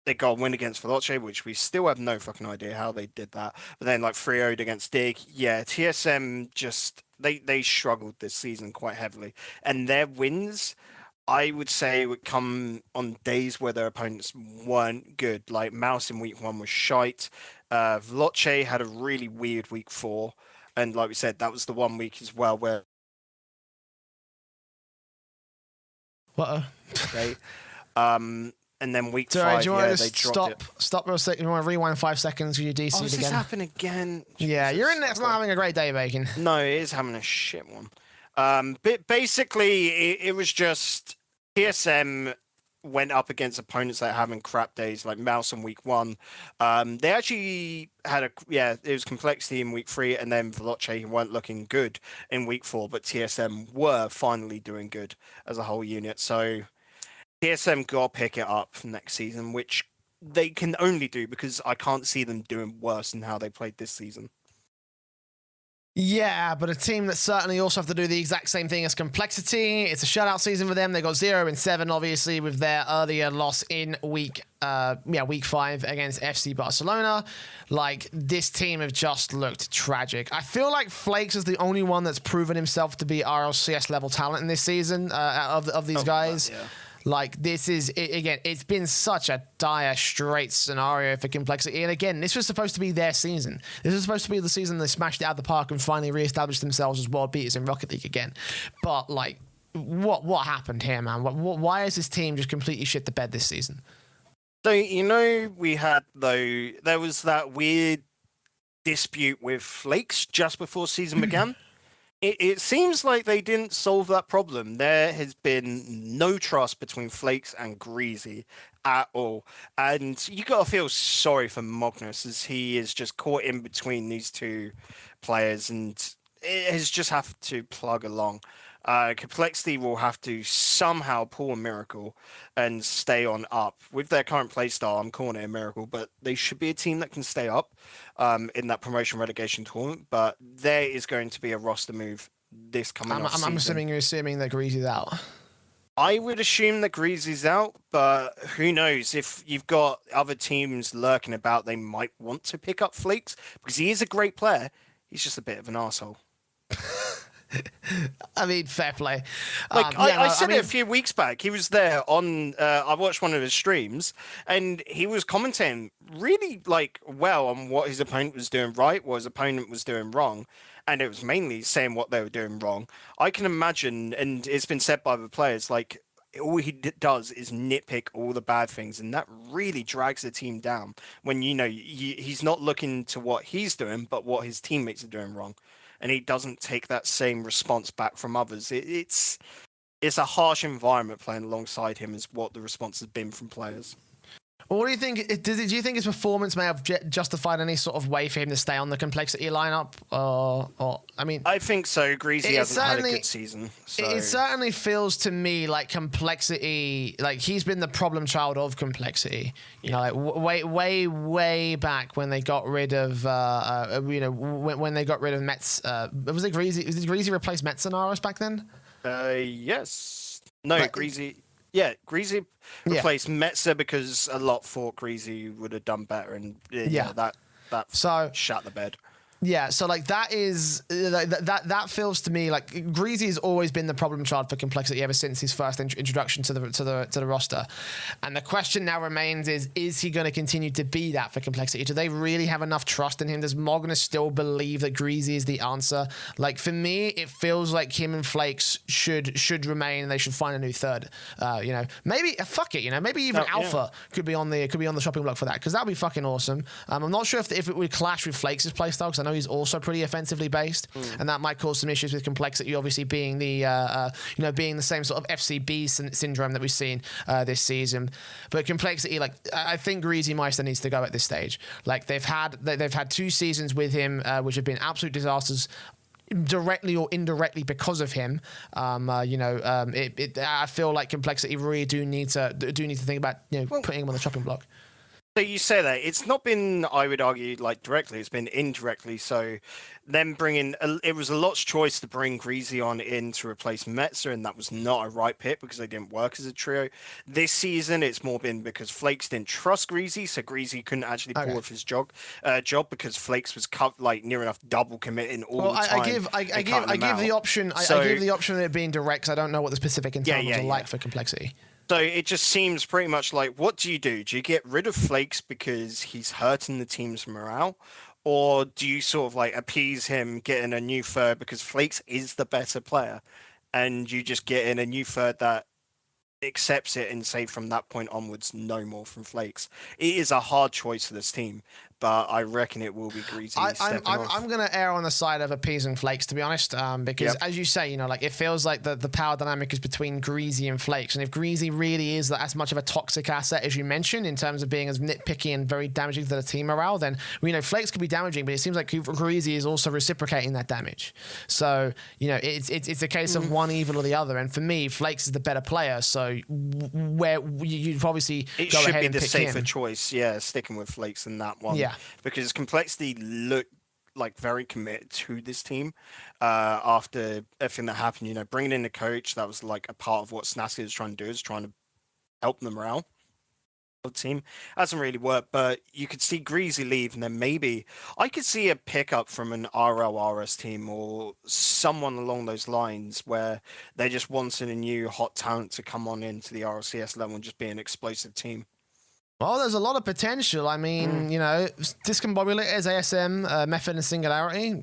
they got a win against Veloce, which we still have no fucking idea how they did that. But then 3-0 against Dig. Yeah, TSM just... They struggled this season quite heavily. And their wins, I would say, would come on days where their opponents weren't good. Like Mouz in week 1 was shite. Veloce had a really weird week 4. And like we said, that was the one week as well where... What? Okay. And then week 5, do you want to they dropped it. Stop real a second? You want to rewind 5 seconds? You DC'd again. This happen again? Yeah, you're in next not having a great day, Bacon. No, it is having a shit one. But basically, it was just TSM went up against opponents that are having crap days, like Mouz in week 1. They actually had it was Complexity in week 3, and then Veloce weren't looking good in week 4, but TSM were finally doing good as a whole unit. So TSM got to pick it up next season, which they can only do because I can't see them doing worse than how they played this season. Yeah, but a team that certainly also have to do the exact same thing as Complexity. It's a shutout season for them. They got 0-7, obviously, with their earlier loss in week 5 against FC Barcelona. Like, this team have just looked tragic. I feel like Flakes is the only one that's proven himself to be RLCS level talent in this season of these guys. Yeah. Like, this is, again, it's been such a dire, straight scenario for Complexity. And again, this was supposed to be their season. This was supposed to be the season they smashed it out of the park and finally re-established themselves as world beaters in Rocket League again. But, like, what happened here, man? Why is this team just completely shit the bed this season? So, there was that weird dispute with Flakes just before season began. It seems like they didn't solve that problem. There has been no trust between Flakes and Greasy at all. And you got to feel sorry for Magnus as he is just caught in between these two players and it has just have to plug along. Complexity will have to somehow pull a miracle and stay on up. With their current playstyle, I'm calling it a miracle, but they should be a team that can stay up in that promotion relegation tournament. But there is going to be a roster move this coming off season. I'm assuming you're assuming that Greasy's out. I would assume that Greasy's out, but who knows? If you've got other teams lurking about, they might want to pick up Flakes because he is a great player. He's just a bit of an asshole. I mean, fair play. I said it a few weeks back. He was there on. I watched one of his streams, and he was commenting really well on what his opponent was doing right, what his opponent was doing wrong, and it was mainly saying what they were doing wrong. I can imagine, and it's been said by the players, all he does is nitpick all the bad things, and that really drags the team down. When he's not looking to what he's doing, but what his teammates are doing wrong. And he doesn't take that same response back from others. It's a harsh environment playing alongside him is what the response has been from players. Well, what do you think? Do you think his performance may have justified any sort of way for him to stay on the Complexity lineup? Or I mean, I think so. Greasy hasn't had a good season. So. It certainly feels to me like Complexity, like he's been the problem child of Complexity. You know, like way back when they got rid of, when they got rid of Metz. Was it Greasy? Did Greasy replace Metz and RS back then? Yes. No, Greasy. Yeah, Greasy replaced Metzer because a lot thought Greasy would have done better, and that shut the bed. Yeah, so like that is that feels to me like Greasy's always been the problem child for Complexity ever since his first introduction to the roster, and the question now remains: is he going to continue to be that for Complexity? Do they really have enough trust in him? Does Magnus still believe that Greasy is the answer? Like for me, it feels like him and Flakes should remain, and they should find a new third. Maybe fuck it. Maybe even Alpha could be on the chopping block for that because that'd be fucking awesome. I'm not sure if it would clash with Flakes' playstyle because I know he's also pretty offensively based, and that might cause some issues with Complexity. Obviously, being the being the same sort of FCB syndrome that we've seen this season. But Complexity, I think Greasy Meister needs to go at this stage. Like they've had 2 seasons with him, which have been absolute disasters. Directly or indirectly because of him, I feel like Complexity really do need to think about putting him on the chopping block. So you say that it's not been, I would argue, directly. It's been indirectly. So them bringing, it was a lot's choice to bring Greasy on in to replace Metzer, and that was not a right pick because they didn't work as a trio. This season, it's more been because Flakes didn't trust Greasy, so Greasy couldn't actually pull off his job because Flakes was near enough double committing all the time. I give the option. I give the option of it being direct because I don't know what the specific internals are like for Complexity. So it just seems pretty much like, what do you do? Do you get rid of Flakes because he's hurting the team's morale? Or do you sort of appease him getting a new third because Flakes is the better player? And you just get in a new third that accepts it and say from that point onwards, no more from Flakes. It is a hard choice for this team, but I reckon it will be Greasy. I'm going to err on the side of appeasing Flakes, to be honest, because as you say, it feels like the power dynamic is between Greasy and Flakes, and if Greasy really is as much of a toxic asset as you mentioned in terms of being as nitpicky and very damaging to the team morale, then Flakes could be damaging, but it seems like Greasy is also reciprocating that damage. So it's a case of one evil or the other, and for me, Flakes is the better player. So where you'd obviously it go should ahead be and the pick safer him. choice, sticking with Flakes in that one. Yeah. Because Complexity looked very committed to this team after everything that happened. Bringing in the coach, that was a part of what Snasky was trying to do, is trying to help them morale. team. Hasn't really worked, but you could see Greasy leave, and then maybe I could see a pickup from an RLRS team or someone along those lines where they just wanted a new hot talent to come on into the RLCS level and just be an explosive team. Well, there's a lot of potential. I mean, you know, Disacombobulators, ASM, Method, and Singularity.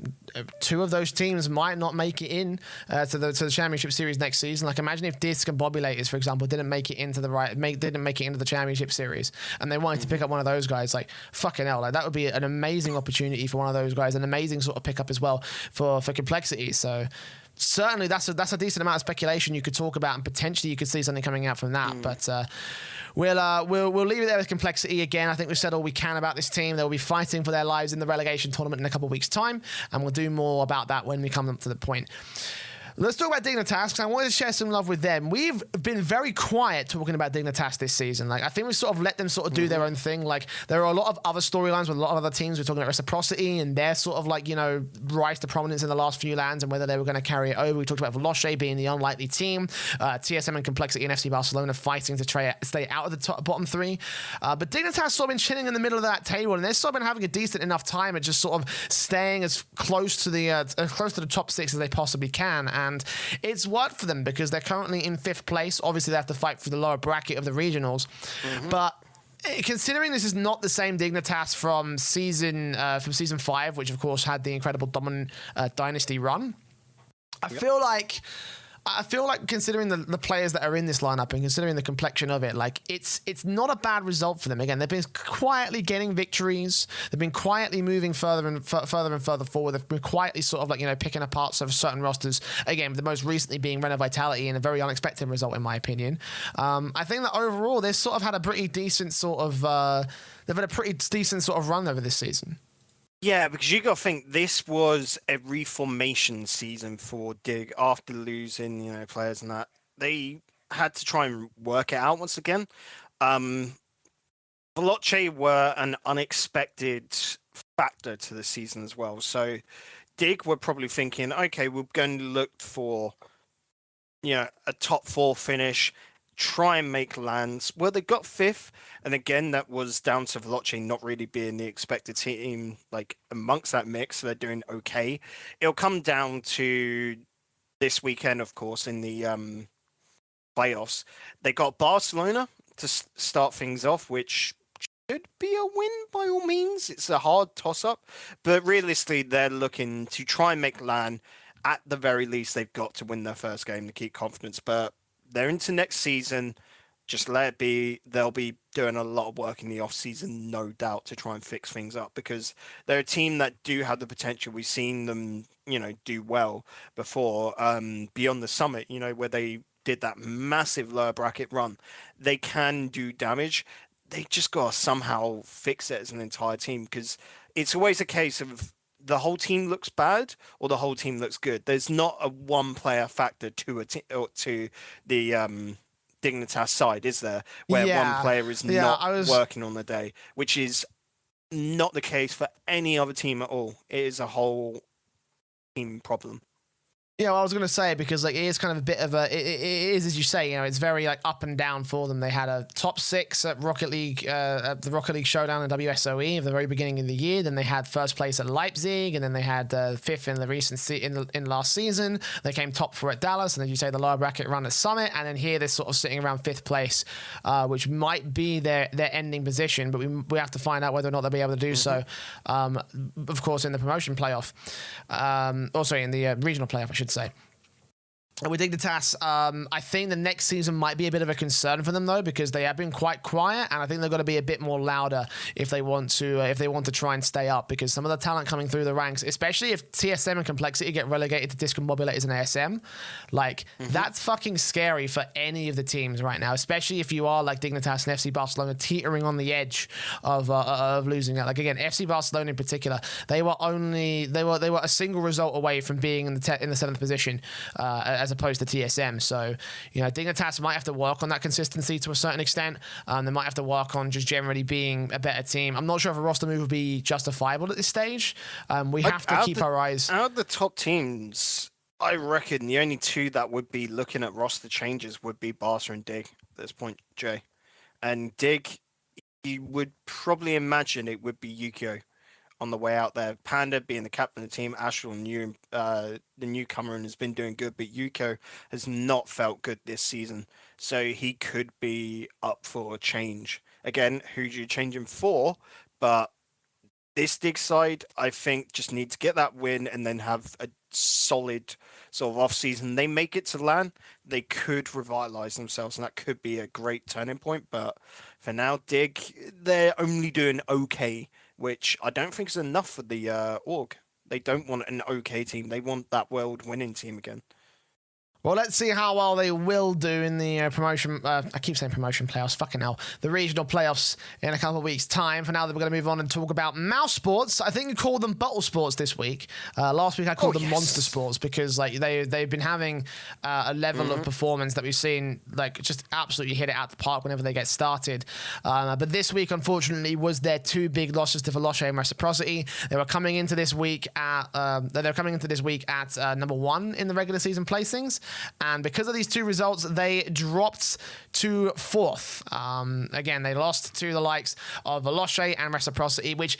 Two of those teams might not make it in to the championship series next season. Like, imagine if Disacombobulators, for example, didn't make it into the championship series, and they wanted to pick up one of those guys. Like, fucking hell, like that would be an amazing opportunity for one of those guys, an amazing sort of pickup as well for Complexity. So. Certainly, that's a decent amount of speculation you could talk about, and potentially you could see something coming out from that. But we'll leave it there with Complexity again. I think we've said all we can about this team. They'll be fighting for their lives in the relegation tournament in a couple of weeks' time, and we'll do more about that when we come up to the point. Let's talk about Dignitas, because I wanted to share some love with them. We've been very quiet talking about Dignitas this season. Like, I think we've sort of let them sort of do their own thing. Like, there are a lot of other storylines with a lot of other teams. We're talking about Reciprocity and their sort of, like, you know, rise to prominence in the last few lands and whether they were going to carry it over. We talked about Veloce being the unlikely team, TSM and Complexity and FC Barcelona fighting to stay out of the bottom three. But Dignitas sort of been chilling in the middle of that table, and they've sort of been having a decent enough time at just sort of staying as close to the top six as they possibly can. And it's worked for them because they're currently in 5th place. Obviously, they have to fight for the lower bracket of the regionals. But considering this is not the same Dignitas from season 5, which of course had the incredible dominant dynasty run, I feel like considering the players that are in this lineup and considering the complexion of it, like it's not a bad result for them. Again, they've been quietly getting victories. They've been quietly moving further and further forward. They've been quietly sort of like, you know, picking apart sort of certain rosters. Again, the most recently being Renner Vitality, and a very unexpected result in my opinion. I think that overall they've sort of had a pretty decent sort of run over this season. Yeah, because you got to think this was a reformation season for Dig after losing, you know, players and that. They had to try and work it out once again. Veloce were an unexpected factor to the season as well. So Dig were probably thinking, okay, we're going to look for, you know, a top 4 finish, try and make lands. Well, they got 5th, and again, that was down to Veloce not really being the expected team, like, amongst that mix. So they're doing okay. It'll come down to this weekend, of course, in the playoffs. They got Barcelona to start things off, which should be a win by all means. It's a hard toss-up, but realistically, they're looking to try and make land. At the very least, they've got to win their first game to keep confidence, but they're into next season. Just let it be. They'll be doing a lot of work in the off season, no doubt, to try and fix things up, because they're a team that do have the potential. We've seen them, you know, do well before. Beyond the summit, you know, where they did that massive lower bracket run, they can do damage. They just got to somehow fix it as an entire team, because it's always a case of the whole team looks bad or the whole team looks good. There's not a one player factor to to the Dignitas side, is there? Where one player is not working on the day, which is not the case for any other team at all. It is a whole team problem. Yeah, well, I was going to say, because like it is kind of a bit of a, it is, as you say, you know, it's very like up and down for them. They had a top 6 at Rocket League, at the Rocket League Showdown in WSOE at the very beginning of the year. Then they had first place at Leipzig, and then they had 5th in the recent in last season. They came top 4 at Dallas, and as you say, the lower bracket run at Summit, and then here they're sort of sitting around 5th place, which might be their ending position, but we have to find out whether or not they'll be able to do so. Of course, in the promotion playoff, also in the regional playoff, I should say. With Dignitas, I think the next season might be a bit of a concern for them though, because they have been quite quiet, and I think they've got to be a bit more louder if they want to try and stay up. Because some of the talent coming through the ranks, especially if TSM and Complexity get relegated to Discombobulators and ASM, like that's fucking scary for any of the teams right now. Especially if you are like Dignitas and FC Barcelona teetering on the edge of losing that. Like again, FC Barcelona in particular, they were a single result away from being in the 7th position. As opposed to TSM. So, you know, Dignitas might have to work on that consistency to a certain extent. They might have to work on just generally being a better team. I'm not sure if a roster move would be justifiable at this stage. We have to keep our eyes. Out of the top teams, I reckon the only 2 that would be looking at roster changes would be Barca and Dig at this point, Jay. And Dig, you would probably imagine it would be Yukio on the way out there. Panda being the captain of the team, Astral the newcomer, and has been doing good, but Yukio has not felt good this season. So he could be up for a change. Again, who do you change him for? But this dig side, I think, just need to get that win and then have a solid sort of off season. They make it to LAN, they could revitalize themselves, and that could be a great turning point. But for now, dig, they're only doing okay, which I don't think is enough for the org. They don't want an okay team. They want that world winning team again. Well, let's see how well they will do in the promotion. I keep saying promotion playoffs. Fucking hell. The regional playoffs in a couple of weeks' time. For now, we're going to move on and talk about mouse sports. I think you called them bottle sports this week. Last week, I called them monster sports because like they've been having a level of performance that we've seen like just absolutely hit it out the park whenever they get started. But this week, unfortunately, was their two big losses to Veloce and Reciprocity. They were coming into this week at number 1 in the regular season placings. And because of these two results, they dropped to 4th. Again, they lost to the likes of Veloce and Reciprocity, which,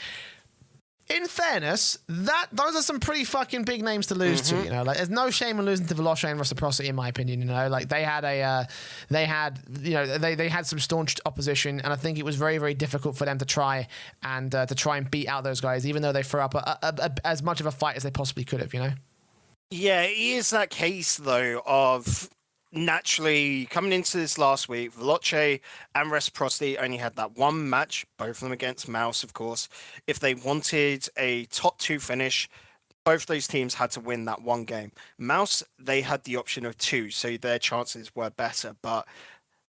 in fairness, those are some pretty fucking big names to lose to. You know, like there's no shame in losing to Veloce and Reciprocity, in my opinion. You know, like they had some staunch opposition, and I think it was very, very difficult for them to try and beat out those guys, even though they threw up as much of a fight as they possibly could have. You know. Yeah, it is that case, though, of naturally coming into this last week, Veloce and Reciprocity only had that one match, both of them against Mouz, of course. If they wanted a top 2 finish, both of those teams had to win that one game. Mouz, they had the option of 2, so their chances were better, but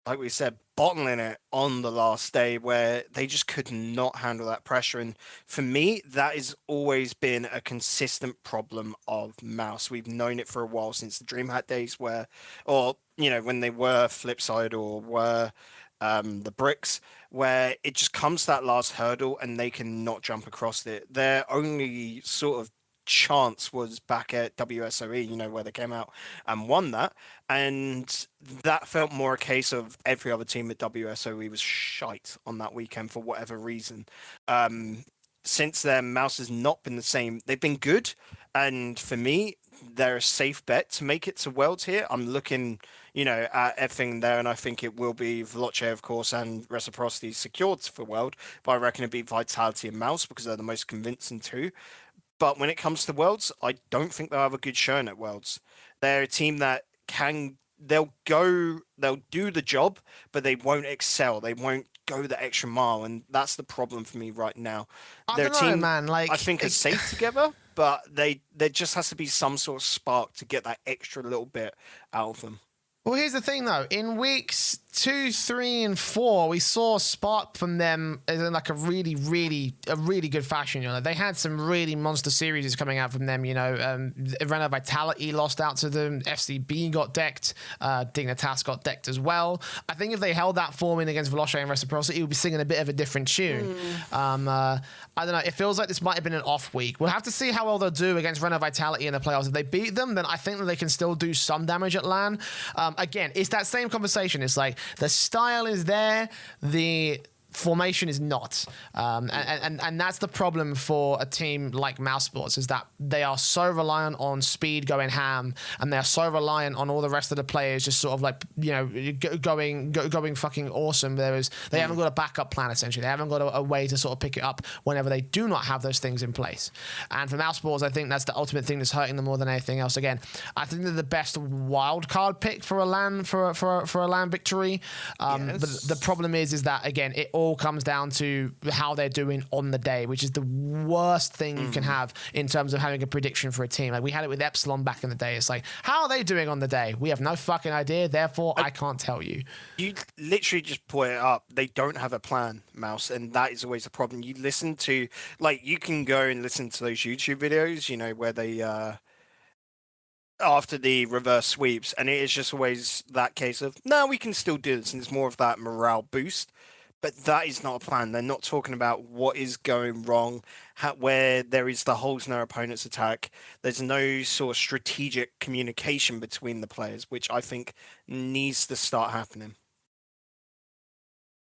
like we said, bottling it on the last day where they just could not handle that pressure. And for me, that has always been a consistent problem of Mouz. We've known it for a while since the DreamHack days when they were Flipside or were the Bricks, where it just comes to that last hurdle and they cannot jump across it. Their only sort of chance was back at WSOE, where they came out and won that, and that felt more a case of every other team at WSOE was shite on that weekend for whatever reason. Since then, Mouz has not been the same. They've been good, and for me, they're a safe bet to make it to Worlds here. I'm looking, at everything there, and I think it will be Veloce, of course, and Reciprocity secured for World, but I reckon it'd be Vitality and Mouz because they're the most convincing too. But when it comes to Worlds, I don't think they'll have a good showing at Worlds. They're a team that they'll do the job, but they won't excel. They won't go the extra mile, and that's the problem for me right now. They're a team, man. Like, I think, is safe together, but there just has to be some sort of spark to get that extra little bit out of them. Well, here's the thing, though. In weeks 2, 3, and 4, we saw spark from them in like a really good fashion. They had some really monster series coming out from them. Rena Vitality lost out to them. FCB got decked. Dignitas got decked as well. I think if they held that form in against Veloce and Reciprocity, it would be singing a bit of a different tune. I don't know. It feels like this might have been an off week. We'll have to see how well they'll do against Rena Vitality in the playoffs. If they beat them, then I think that they can still do some damage at LAN. Again, it's that same conversation. It's like the style is there, the formation is not, and that's the problem for a team like Mouse Sports, is that they are so reliant on speed going ham, and they are so reliant on all the rest of the players just sort of like going fucking awesome. They haven't got a backup plan, essentially. They haven't got a way to sort of pick it up whenever they do not have those things in place. And for Mouse Sports, I think that's the ultimate thing that's hurting them more than anything else. Again, I think they're the best wild card pick for a LAN for a LAN victory. But the problem is that again, it all comes down to how they're doing on the day, which is the worst thing you can have in terms of having a prediction for a team. Like we had it with Epsilon back in the day. It's like, how are they doing on the day? We have no fucking idea, therefore I can't tell you. You literally just put it up. They don't have a plan, Mouse, and that is always a problem. You listen to, like, you can go and listen to those YouTube videos, where they after the reverse sweeps, and it is just always that case of, no, we can still do this, and it's more of that morale boost. But that is not a plan. They're not talking about what is going wrong, where there is the holes in their opponent's attack. There's no sort of strategic communication between the players, which I think needs to start happening.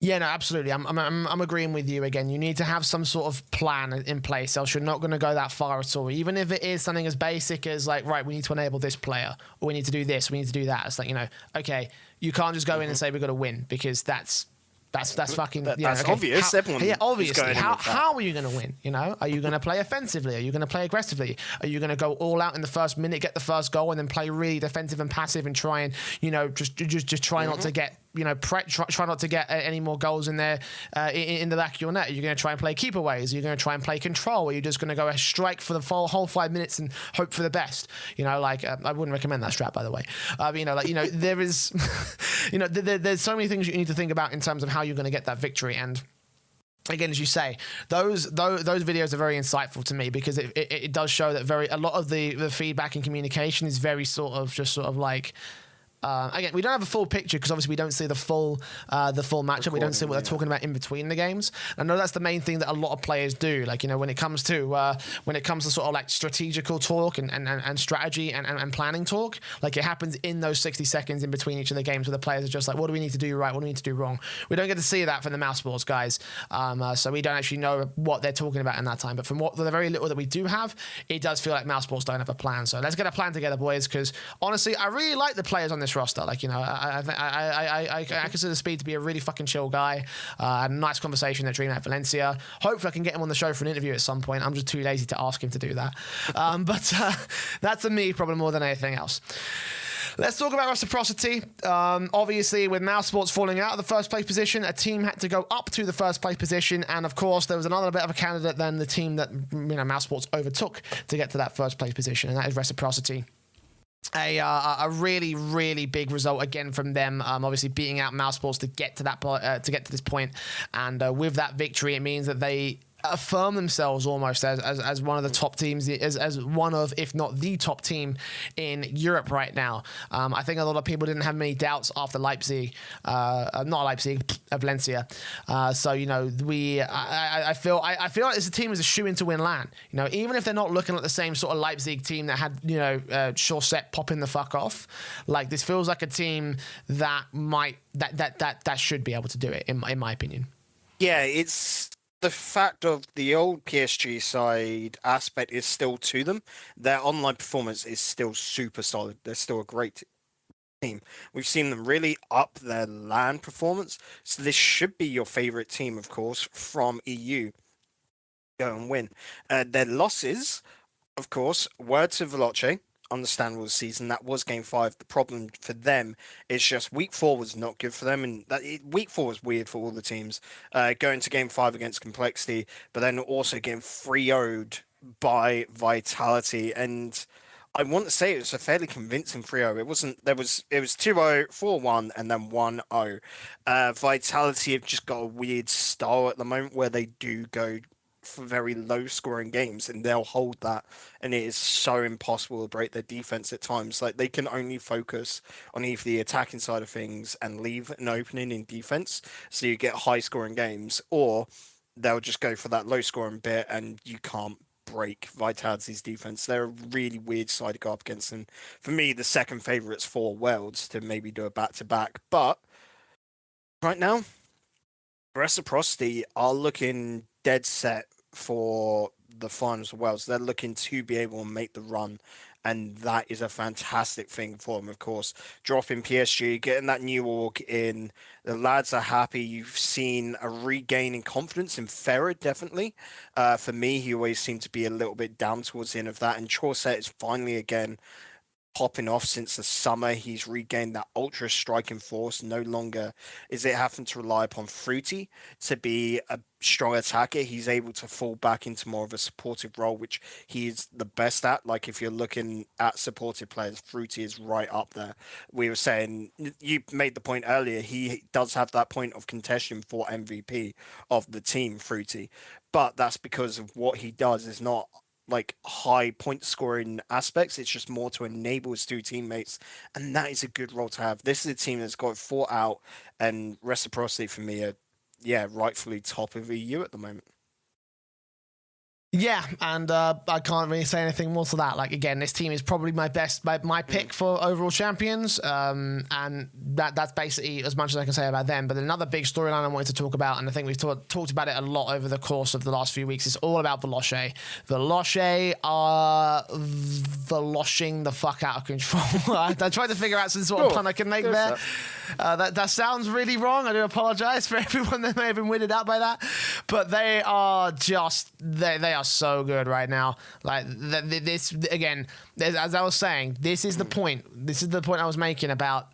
Yeah, no, absolutely. I'm agreeing with you again. You need to have some sort of plan in place, else you're not going to go that far at all. Even if it is something as basic as like, right, we need to enable this player, or we need to do this, we need to do that. It's like, okay, you can't just go in and say we've got to win, because that's fucking. That's obvious. Everyone obviously. How How are you going to win? Are you going to play offensively? Are you going to play aggressively? Are you going to go all out in the first minute, get the first goal, and then play really defensive and passive and try and just try not to get try not to get any more goals in there in the back of your net? Are you going to try and play keeper ways? Are you going to try and play control? Are you just going to go a strike for the whole 5 minutes and hope for the best? I wouldn't recommend that strat, by the way. There is, there's so many things you need to think about in terms of how you're going to get that victory. And again, as you say, those videos are very insightful to me, because it does show that a lot of the feedback and communication is very sort of like. Again, we don't have a full picture because obviously we don't see the full matchup. We don't see what they're talking about in between the games. I know that's the main thing that a lot of players do. Like, when it comes to sort of like strategical talk and strategy and planning talk, like it happens in those 60 seconds in between each of the games, where the players are just like, what do we need to do right? What do we need to do wrong? We don't get to see that from the mouse sports guys, so we don't actually know what they're talking about in that time. But from the very little that we do have, it does feel like mouse sports don't have a plan. So let's get a plan together, boys, because honestly, I really like the players on this roster. Like, I consider Speed to be a really fucking chill guy. I had a nice conversation at Dream at Valencia. Hopefully I can get him on the show for an interview at some point. I'm just too lazy to ask him to do that. But that's a me problem more than anything else. Let's talk about Reciprocity. Obviously, with Mouse Sports falling out of the first place position, a team had to go up to the first place position, and of course, there was another bit of a candidate than the team that Mouse Sports overtook to get to that first place position, and that is Reciprocity. A really, really big result again from them. Obviously beating out Mouse Sports to get to this point, and with that victory, it means that they affirm themselves almost as one of the top teams, as one of, if not the top team in Europe right now. I think a lot of people didn't have many doubts after Valencia. So I feel like this team is a shoe in to win LAN. Even if they're not looking like the same sort of Leipzig team that had Chaussette popping the fuck off, like this feels like a team that should be able to do it in my opinion. Yeah, it's the fact of the old PSG side aspect is still to them. Their online performance is still super solid. They're still a great team. We've seen them really up their LAN performance. So this should be your favorite team, of course, from EU. Go and win. Their losses, of course, were to Veloce. Understandable season. That was game 5. The problem for them is just week 4 was not good for them, and week 4 was weird for all the teams. Going to game 5 against Complexity, but then also getting 3-0'd by Vitality, and I want to say it was a fairly convincing 3-0. It wasn't. It was 2-0, 4-1, and then 1-0. Vitality have just got a weird style at the moment where they do go for very low scoring games, and they'll hold that, and it is so impossible to break their defense at times. Like, they can only focus on either the attacking side of things and leave an opening in defense so you get high scoring games, or they'll just go for that low scoring bit and you can't break Vitality's defense. They're a really weird side to go up against, and for me the second favourites for Worlds to maybe do a back-to-back. But right now Reciprocity are looking dead set for the finals of Worlds. They're looking to be able to make the run, and that is a fantastic thing for them, of course. Dropping PSG, getting that new org in, the lads are happy. You've seen a regaining confidence in Ferrer, definitely. For me, he always seemed to be a little bit down towards the end of that, and Chaussette is finally again popping off since the summer. He's regained that ultra striking force. No longer is it having to rely upon Fruity to be a strong attacker. He's able to fall back into more of a supportive role, which he's the best at. Like, if you're looking at supportive players, Fruity is right up there. We were saying, you made the point earlier, he does have that point of contention for MVP of the team, Fruity, but that's because of what he does is not like high point scoring aspects. It's just more to enable his two teammates, and that is a good role to have. This is a team that's got it thought out, and Reciprocity for me are rightfully top of EU at the moment. Yeah, and I can't really say anything more to that. Like, again, this team is probably my pick for overall champions, and that's basically as much as I can say about them. But another big storyline I wanted to talk about, and I think we've talked about it a lot over the course of the last few weeks, is all about Veloce. Veloce are Velocing the fuck out of control. I tried to figure out some sort of pun I can make there. That sounds really wrong. I do apologize for everyone that may have been weirded out by that, but they are just they are so good right now. Like this again, as I was saying, this is the point. This is the point I was making about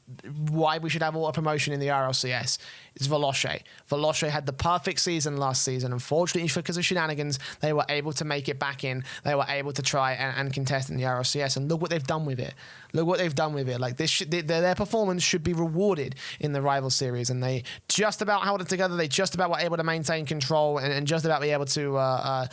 why we should have auto promotion in the RLCS. It's Veloce. Veloce had the perfect season last season. Unfortunately, because of shenanigans, they were able to make it back in. They were able to try and contest in the RLCS. And look what they've done with it. Look what they've done with it. Like their performance should be rewarded in the rival series, and they just about held it together. They just about were able to maintain control and just about be able to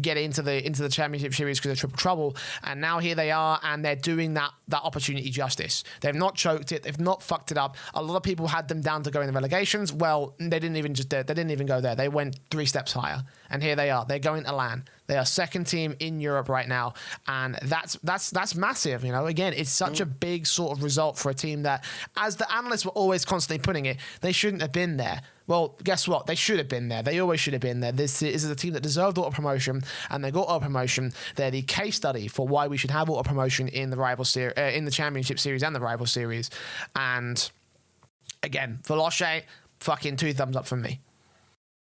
get into the championship series because of Triple Trouble. And now here they are, and they're doing that opportunity justice. They've not choked it. They've not fucked it up. A lot of people had them down to go in the relegation. Well, they didn't even go there. They went 3 steps higher, and here they are. They're going to LAN. They are second team in Europe right now, and that's massive. Again, it's such a big sort of result for a team that, as the analysts were always constantly putting it, they shouldn't have been there. Well, guess what? They should have been there. They always should have been there. This is a team that deserved auto promotion, and they got auto promotion. They're the case study for why we should have auto promotion in the rival in the championship series and the rival series. And again, Veloce, fucking 2 thumbs up from me.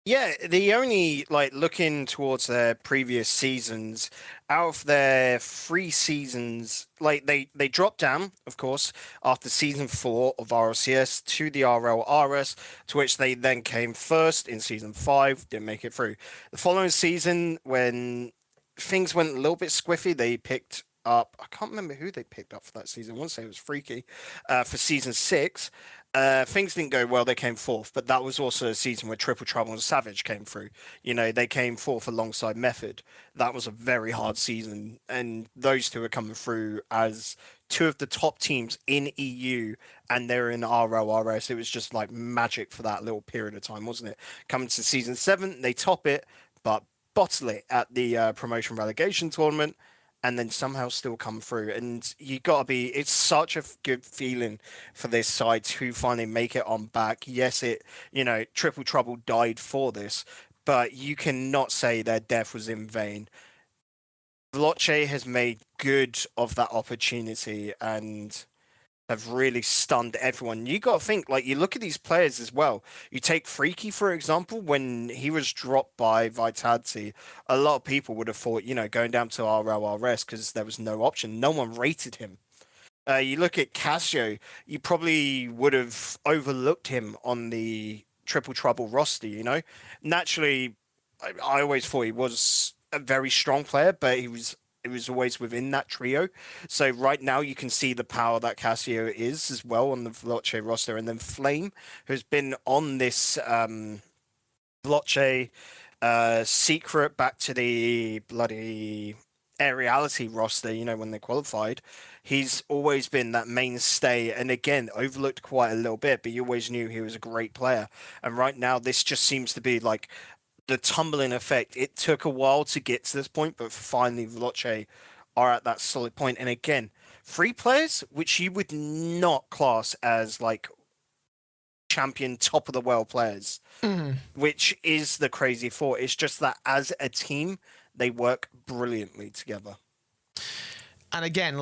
Yeah, the only, looking towards their previous seasons, out of their 3 seasons, they dropped down, of course, after season 4 of RLCS to the RLRS, to which they then came first in season 5, didn't make it through. The following season, when things went a little bit squiffy, they picked up, I can't remember who they picked up for that season, I want to say it was Freaky, for season 6. Things didn't go well. They came 4th, but that was also a season where Triple Trouble and Savage came through. They came 4th alongside Method. That was a very hard season, and those 2 are coming through as 2 of the top teams in EU, and they're in RLRS. It was just like magic for that little period of time, wasn't it? Coming to season 7, they top it, but bottle it at the promotion relegation tournament, and then somehow still come through. And it's such a good feeling for this side to finally make it on back. Yes, Triple Trouble died for this, but you cannot say their death was in vain. Veloce has made good of that opportunity and have really stunned everyone. You got to think, you look at these players as well. You take Freaky, for example, when he was dropped by Vitality, a lot of people would have thought, going down to RLRS because there was no option. No one rated him. You look at Casio, you probably would have overlooked him on the Triple Trouble roster, Naturally, I always thought he was a very strong player, but it was always within that trio. So right now you can see the power that Casio is as well on the Veloce roster. And then Flame, who's been on this Veloce secret back to the bloody RLCS roster, when they qualified. He's always been that mainstay, and again, overlooked quite a little bit, but you always knew he was a great player. And right now, this just seems to be the tumbling effect. It took a while to get to this point, but finally Veloce are at that solid point. And again, 3 players, which you would not class as champion top of the world players, which is the crazy thought. It's just that as a team, they work brilliantly together. And again,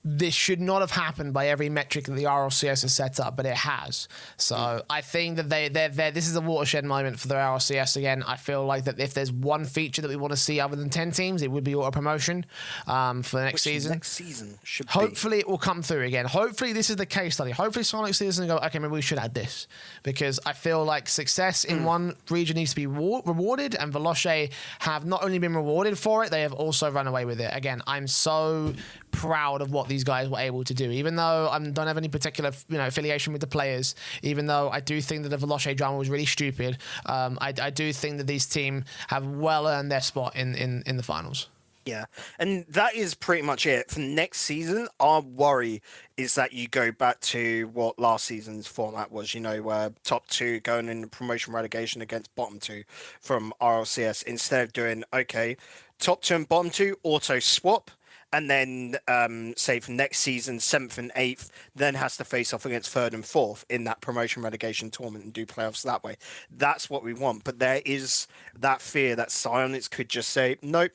this should not have happened by every metric that the RLCS has set up, but it has. So I think that this is a watershed moment for the RLCS again. I feel like that if there's one feature that we want to see other than 10 teams, it would be auto promotion for the next season. Next season should Hopefully it will come through again. Hopefully this is the case study. Hopefully Sonic sees this and go, okay, maybe we should add this. Because I feel like success in one region needs to be rewarded, and Veloce have not only been rewarded for it, they have also run away with it. Again, I'm so proud of what these guys were able to do, even though I don't have any particular affiliation with the players, even though I do think that the Veloce drama was really stupid. I do think that these team have well earned their spot in the finals. Yeah, and that is pretty much it for next season. Our worry is that you go back to what last season's format was, where top two going in promotion relegation against bottom two from RLCS, instead of doing, okay, top two and bottom two auto swap, and then say for next season, 7th and 8th, then has to face off against 3rd and 4th in that promotion relegation tournament and do playoffs that way. That's what we want. But there is that fear that Silence could just say, nope,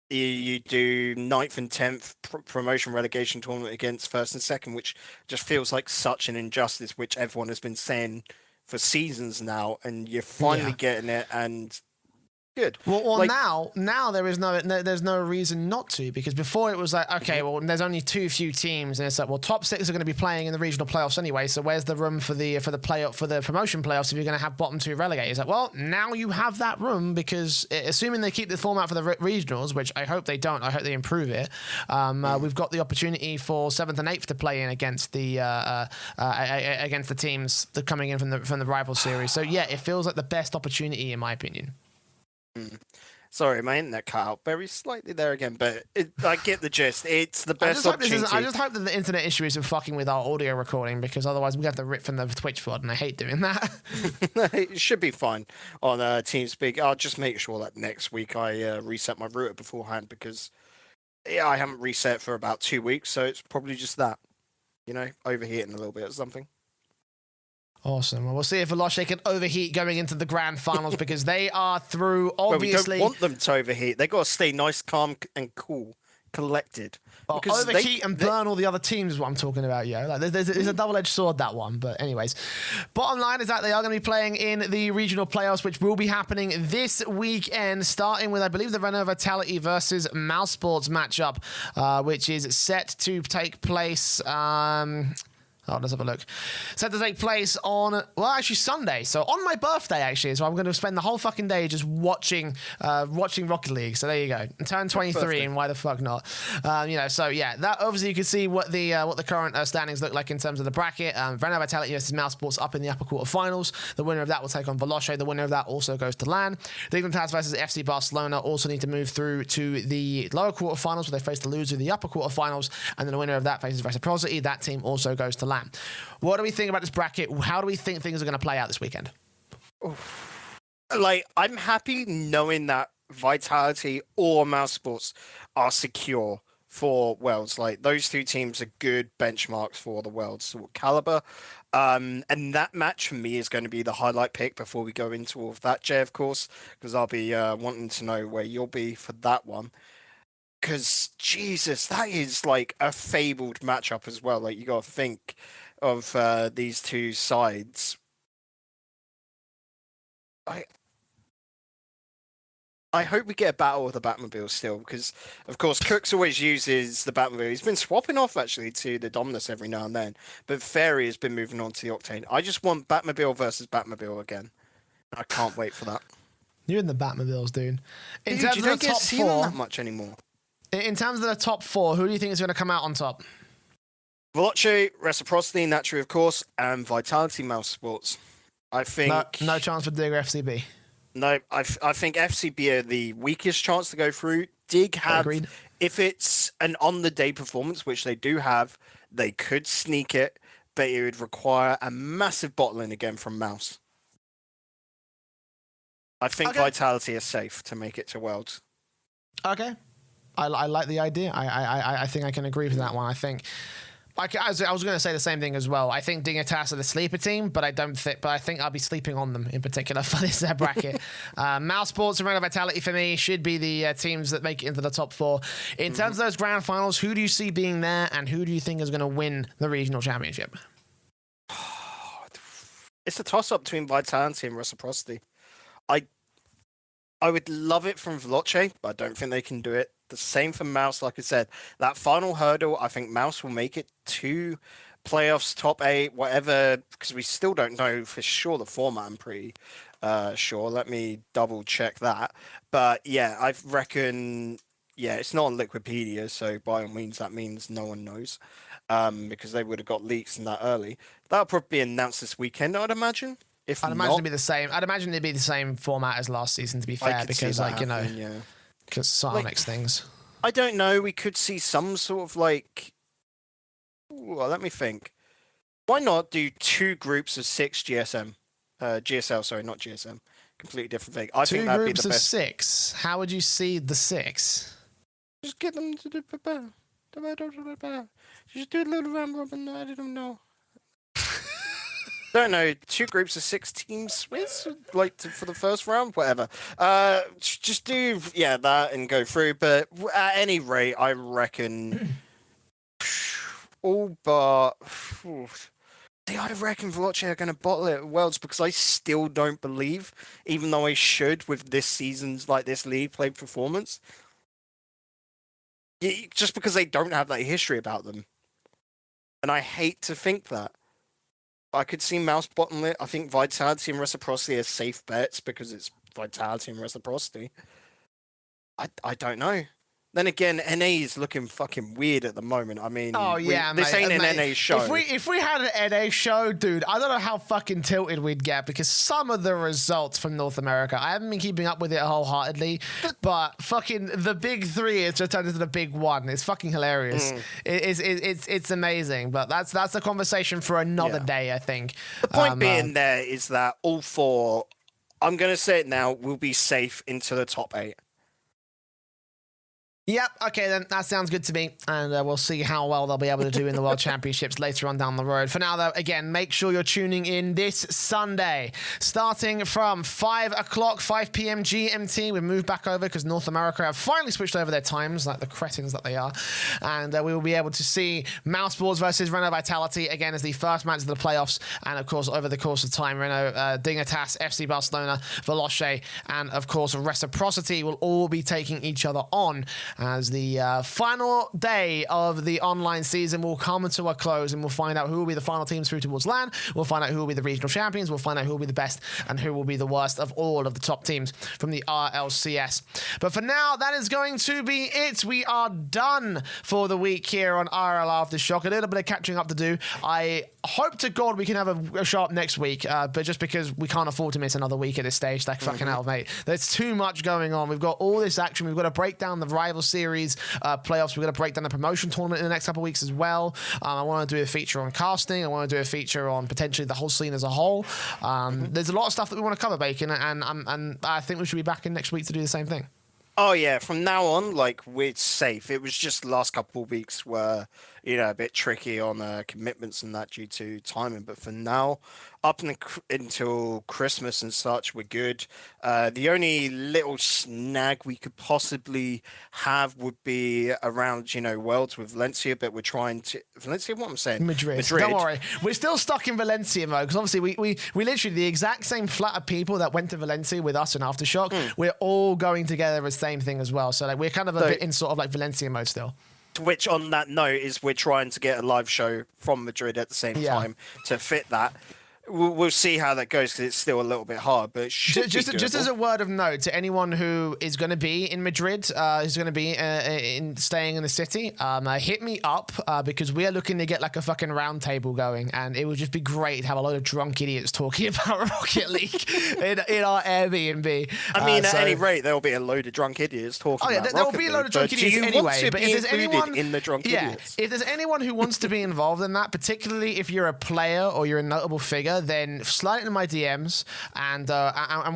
you do 9th and 10th promotion relegation tournament against 1st and 2nd, which just feels like such an injustice, which everyone has been saying for seasons now, and you're finally getting it, and good. Well, now there's no reason not to, because before it was like, okay, well, there's only too few teams, and it's like, well, top 6 are going to be playing in the regional playoffs anyway, so where's the room for the promotion playoffs if you're going to have bottom 2 relegated? It's like, well, now you have that room, because assuming they keep the format for the regionals, which I hope they don't, I hope they improve it. We've got the opportunity for 7th and 8th to play in against the teams that are coming in from the rival series. So yeah, it feels like the best opportunity in my opinion. Sorry, my internet cut out very slightly there again, but I get the gist. It's the best opportunity. I just hope that the internet issue isn't fucking with our audio recording, because otherwise we have to rip from the Twitch VOD, and I hate doing that. It should be fine on TeamSpeak. I'll just make sure that next week I reset my router beforehand, because I haven't reset for about 2 weeks, so it's probably just that, overheating a little bit or something. Awesome. Well, we'll see if Veloce can overheat going into the grand finals, because they are through, obviously. Well, we don't want them to overheat. They got to stay nice, calm, and cool, collected. Well, overheat and burn all the other teams is what I'm talking about, yo. Like, there's a double-edged sword, that one. But anyways, bottom line is that they are going to be playing in the regional playoffs, which will be happening this weekend, starting with, I believe, the Remkoe Vitality versus Mouse Sports matchup, which is set to take place. Let's have a look. Set to take place on, Sunday. So on my birthday, actually. So I'm going to spend the whole fucking day just watching Rocket League. So there you go. I turned 23, and why the fuck not? So yeah, that obviously you can see what the current standings look like in terms of the bracket. Remkoe Vitality versus Mouse Sports up in the upper quarterfinals. The winner of that will take on Veloce. The winner of that also goes to LAN. Dignitas versus FC Barcelona also need to move through to the lower quarterfinals, where they face the loser of the upper quarterfinals, and then the winner of that faces Reciprocity. That team also goes to LAN. What do we think about this bracket? How do we think things are going to play out this weekend? I'm happy knowing that Vitality or Mouse Sports are secure for Worlds. Like, those two teams are good benchmarks for the Worlds caliber. And that match for me is going to be the highlight pick before we go into all of that, Jay, of course, because I'll be wanting to know where you'll be for that one. Because, Jesus, that is like a fabled matchup as well. Like, you got to think of these two sides. I hope we get a battle of the Batmobile still, because, of course, Cooks always uses the Batmobile. He's been swapping off, actually, to the Dominus every now and then. But Fairy has been moving on to the Octane. I just want Batmobile versus Batmobile again. I can't wait for that. You're in the Batmobiles, dude. You don't get to see them that much anymore. In terms of the top 4, who do you think is going to come out on top? Veloce, Reciprocity, naturally, of course, and Vitality Mouse Sports. I think... No chance for Dig or FCB? No, I think FCB are the weakest chance to go through. Dig have... Agreed. If it's an on-the-day performance, which they do have, they could sneak it, but it would require a massive bottling again from Mouse. I think Vitality is safe to make it to Worlds. Okay. I like the idea. I think I can agree with that one. I think I was going to say the same thing as well. I think Dignitas are the sleeper team, but I think I'll be sleeping on them in particular for this bracket. Mouse Sports and Remkoe Vitality for me should be the teams that make it into the top 4. In terms of those grand finals, who do you see being there, and who do you think is going to win the regional championship? It's a toss-up between Vitality and Reciprocity. I would love it from Veloce, but I don't think they can do it. The same for Mouse, like I said. That final hurdle, I think Mouse will make it to playoffs, top 8, whatever, because we still don't know for sure the format, I'm pretty sure. Let me double-check that. But, yeah, I reckon... Yeah, it's not on Liquipedia, so by all means, that means no one knows, because they would have got leaks in that early. That'll probably be announced this weekend, I'd imagine. I'd imagine it'd be the same. I'd imagine it'd be the same format as last season, to be fair, because, like, yeah. Because Sonic's things. I don't know. We could see some sort of like. Well, let me think. Why not do 2 groups of 6 GSM? GSL, sorry, not GSM. Completely different thing. I think that'd be the best. 2 groups of 6. How would you seed the 6? Just get them to do. Just do a little round robin. I don't know. Don't know. 2 groups of 6 teams, Swiss, like for the first round, whatever. Just do that and go through. But at any rate, I reckon all but. I reckon Veloce are going to bottle it at Worlds because I still don't believe, even though I should with this season's this league play performance. Just because they don't have that history about them. And I hate to think that. I could see Mouz bottom it. I think Vitality and Reciprocity are safe bets because it's Vitality and Reciprocity. I don't know. Then again, NA is looking fucking weird at the moment. I mean, this ain't an NA show. If we had an NA show, dude, I don't know how fucking tilted we'd get because some of the results from North America, I haven't been keeping up with it wholeheartedly, but fucking the big 3 is just turned into the big 1. It's fucking hilarious. It's amazing, but that's a conversation for another day, I think. The point being there is that all 4, I'm going to say it now, will be safe into the top 8. Yep, okay then, that sounds good to me, and we'll see how well they'll be able to do in the World Championships later on down the road. For now, though, again, make sure you're tuning in this Sunday, starting from 5 o'clock, 5 p.m. GMT. We've moved back over because North America have finally switched over their times, like the cretins that they are, and we will be able to see Mouseballs versus Renault Vitality, again, as the first match of the playoffs, and of course, over the course of time, Renault, Dignitas, FC Barcelona, Veloce, and of course, Reciprocity will all be taking each other on, as the final day of the online season will come to a close, and we'll find out who will be the final teams through towards LAN. We'll find out who will be the regional champions. We'll find out who will be the best and who will be the worst of all of the top teams from the RLCS. But for now, that is going to be it. We are done for the week here on RLAfterShock. A little bit of catching up to do. I hope to God we can have a show up next week, but just because we can't afford to miss another week at this stage, like fucking hell, mate. There's too much going on. We've got all this action. We've got to break down the rival series playoffs. We're going to break down the promotion tournament in the next couple of weeks as well. I want to do a feature on casting. I want to do a feature on potentially the whole scene as a whole. There's a lot of stuff that we want to cover, Bacon, and I think we should be back in next week to do the same thing. Oh yeah, from now on, we're safe. It was just the last couple of weeks were, a bit tricky on commitments and that due to timing. But for now, up until Christmas and such, we're good. The only little snag we could possibly have would be around, Worlds with Valencia, but we're trying to... Valencia, what I'm saying? Madrid. Don't worry. We're still stuck in Valencia mode, because obviously we literally, the exact same flat of people that went to Valencia with us in Aftershock, we're all going together as the same thing as well. So we're kind of a bit in sort of Valencia mode still. Which, on that note, is we're trying to get a live show from Madrid at the same time to fit that. We'll see how that goes because it's still a little bit hard, but it should just as a word of note to anyone who is going to be in Madrid, who's going to be staying in the city, hit me up because we are looking to get a fucking round table going, and it would just be great to have a load of drunk idiots talking about Rocket League in our Airbnb. I mean, at any rate, there'll be a load of drunk idiots talking about Rocket League. There'll be a load of drunk idiots anyway. But if there's anyone in the drunk idiots, if there's anyone who wants to be involved in that, particularly if you're a player or you're a notable figure, then slide into my DMs and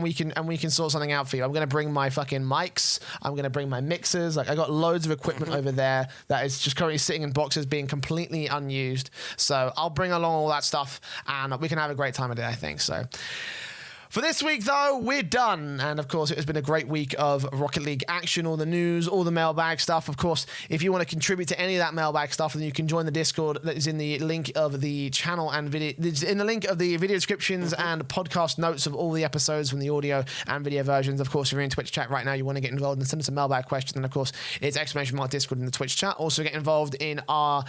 we can sort something out for you. I'm gonna bring my fucking mics. I'm gonna bring my mixers. I got loads of equipment over there that is just currently sitting in boxes, being completely unused. So I'll bring along all that stuff, and we can have a great time of it, I think. So. For this week, though, we're done. And, of course, it has been a great week of Rocket League action, all the news, all the mailbag stuff. Of course, if you want to contribute to any of that mailbag stuff, then you can join the Discord that is in the link of the channel and video, in the link of the video descriptions and podcast notes of all the episodes from the audio and video versions. Of course, if you're in Twitch chat right now, you want to get involved and send us a mailbag question, then, of course, it's !Discord in the Twitch chat. Also, get involved in our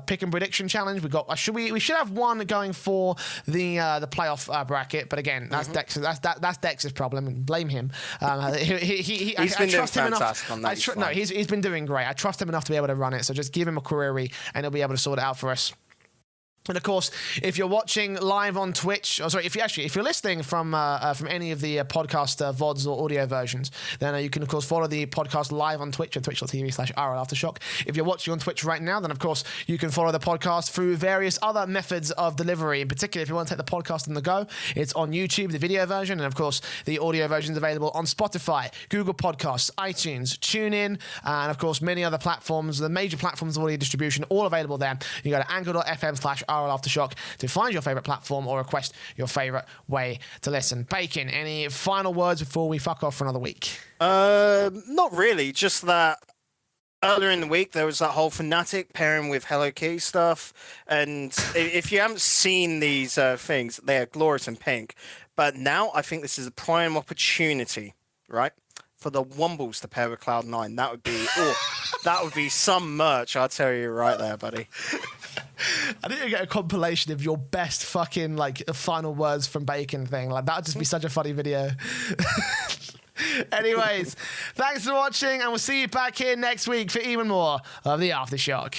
pick and prediction challenge. We should have one going for the playoff bracket, but again, that's Dex's problem, and blame him. He's been doing fantastic on that. No, he's been doing great. I trust him enough to be able to run it, so just give him a query and he'll be able to sort it out for us. And of course, if you're watching live on Twitch, if you're listening from any of the podcast VODs or audio versions, then you can of course follow the podcast live on Twitch at twitch.tv/RLAfterShock. If you're watching on Twitch right now, then of course you can follow the podcast through various other methods of delivery. In particular, if you want to take the podcast on the go, it's on YouTube, the video version, and of course the audio version is available on Spotify, Google Podcasts, iTunes, TuneIn, and of course many other platforms. The major platforms of audio distribution, all available there. You go to anchor.fm/RLAfterShock to find your favorite platform or request your favorite way to listen. Bacon, any final words before we fuck off for another week? Not really. Just that earlier in the week there was that whole Fnatic pairing with Hello Kitty stuff, and if you haven't seen these things, they are glorious and pink. But now I think this is a prime opportunity, right, for the Wombles to pair with Cloud9. That would be some merch. I'll tell you right there, buddy. I need to get a compilation of your best fucking final words from Bacon thing. That would just be such a funny video. Anyways, thanks for watching, and we'll see you back here next week for even more of the Aftershock.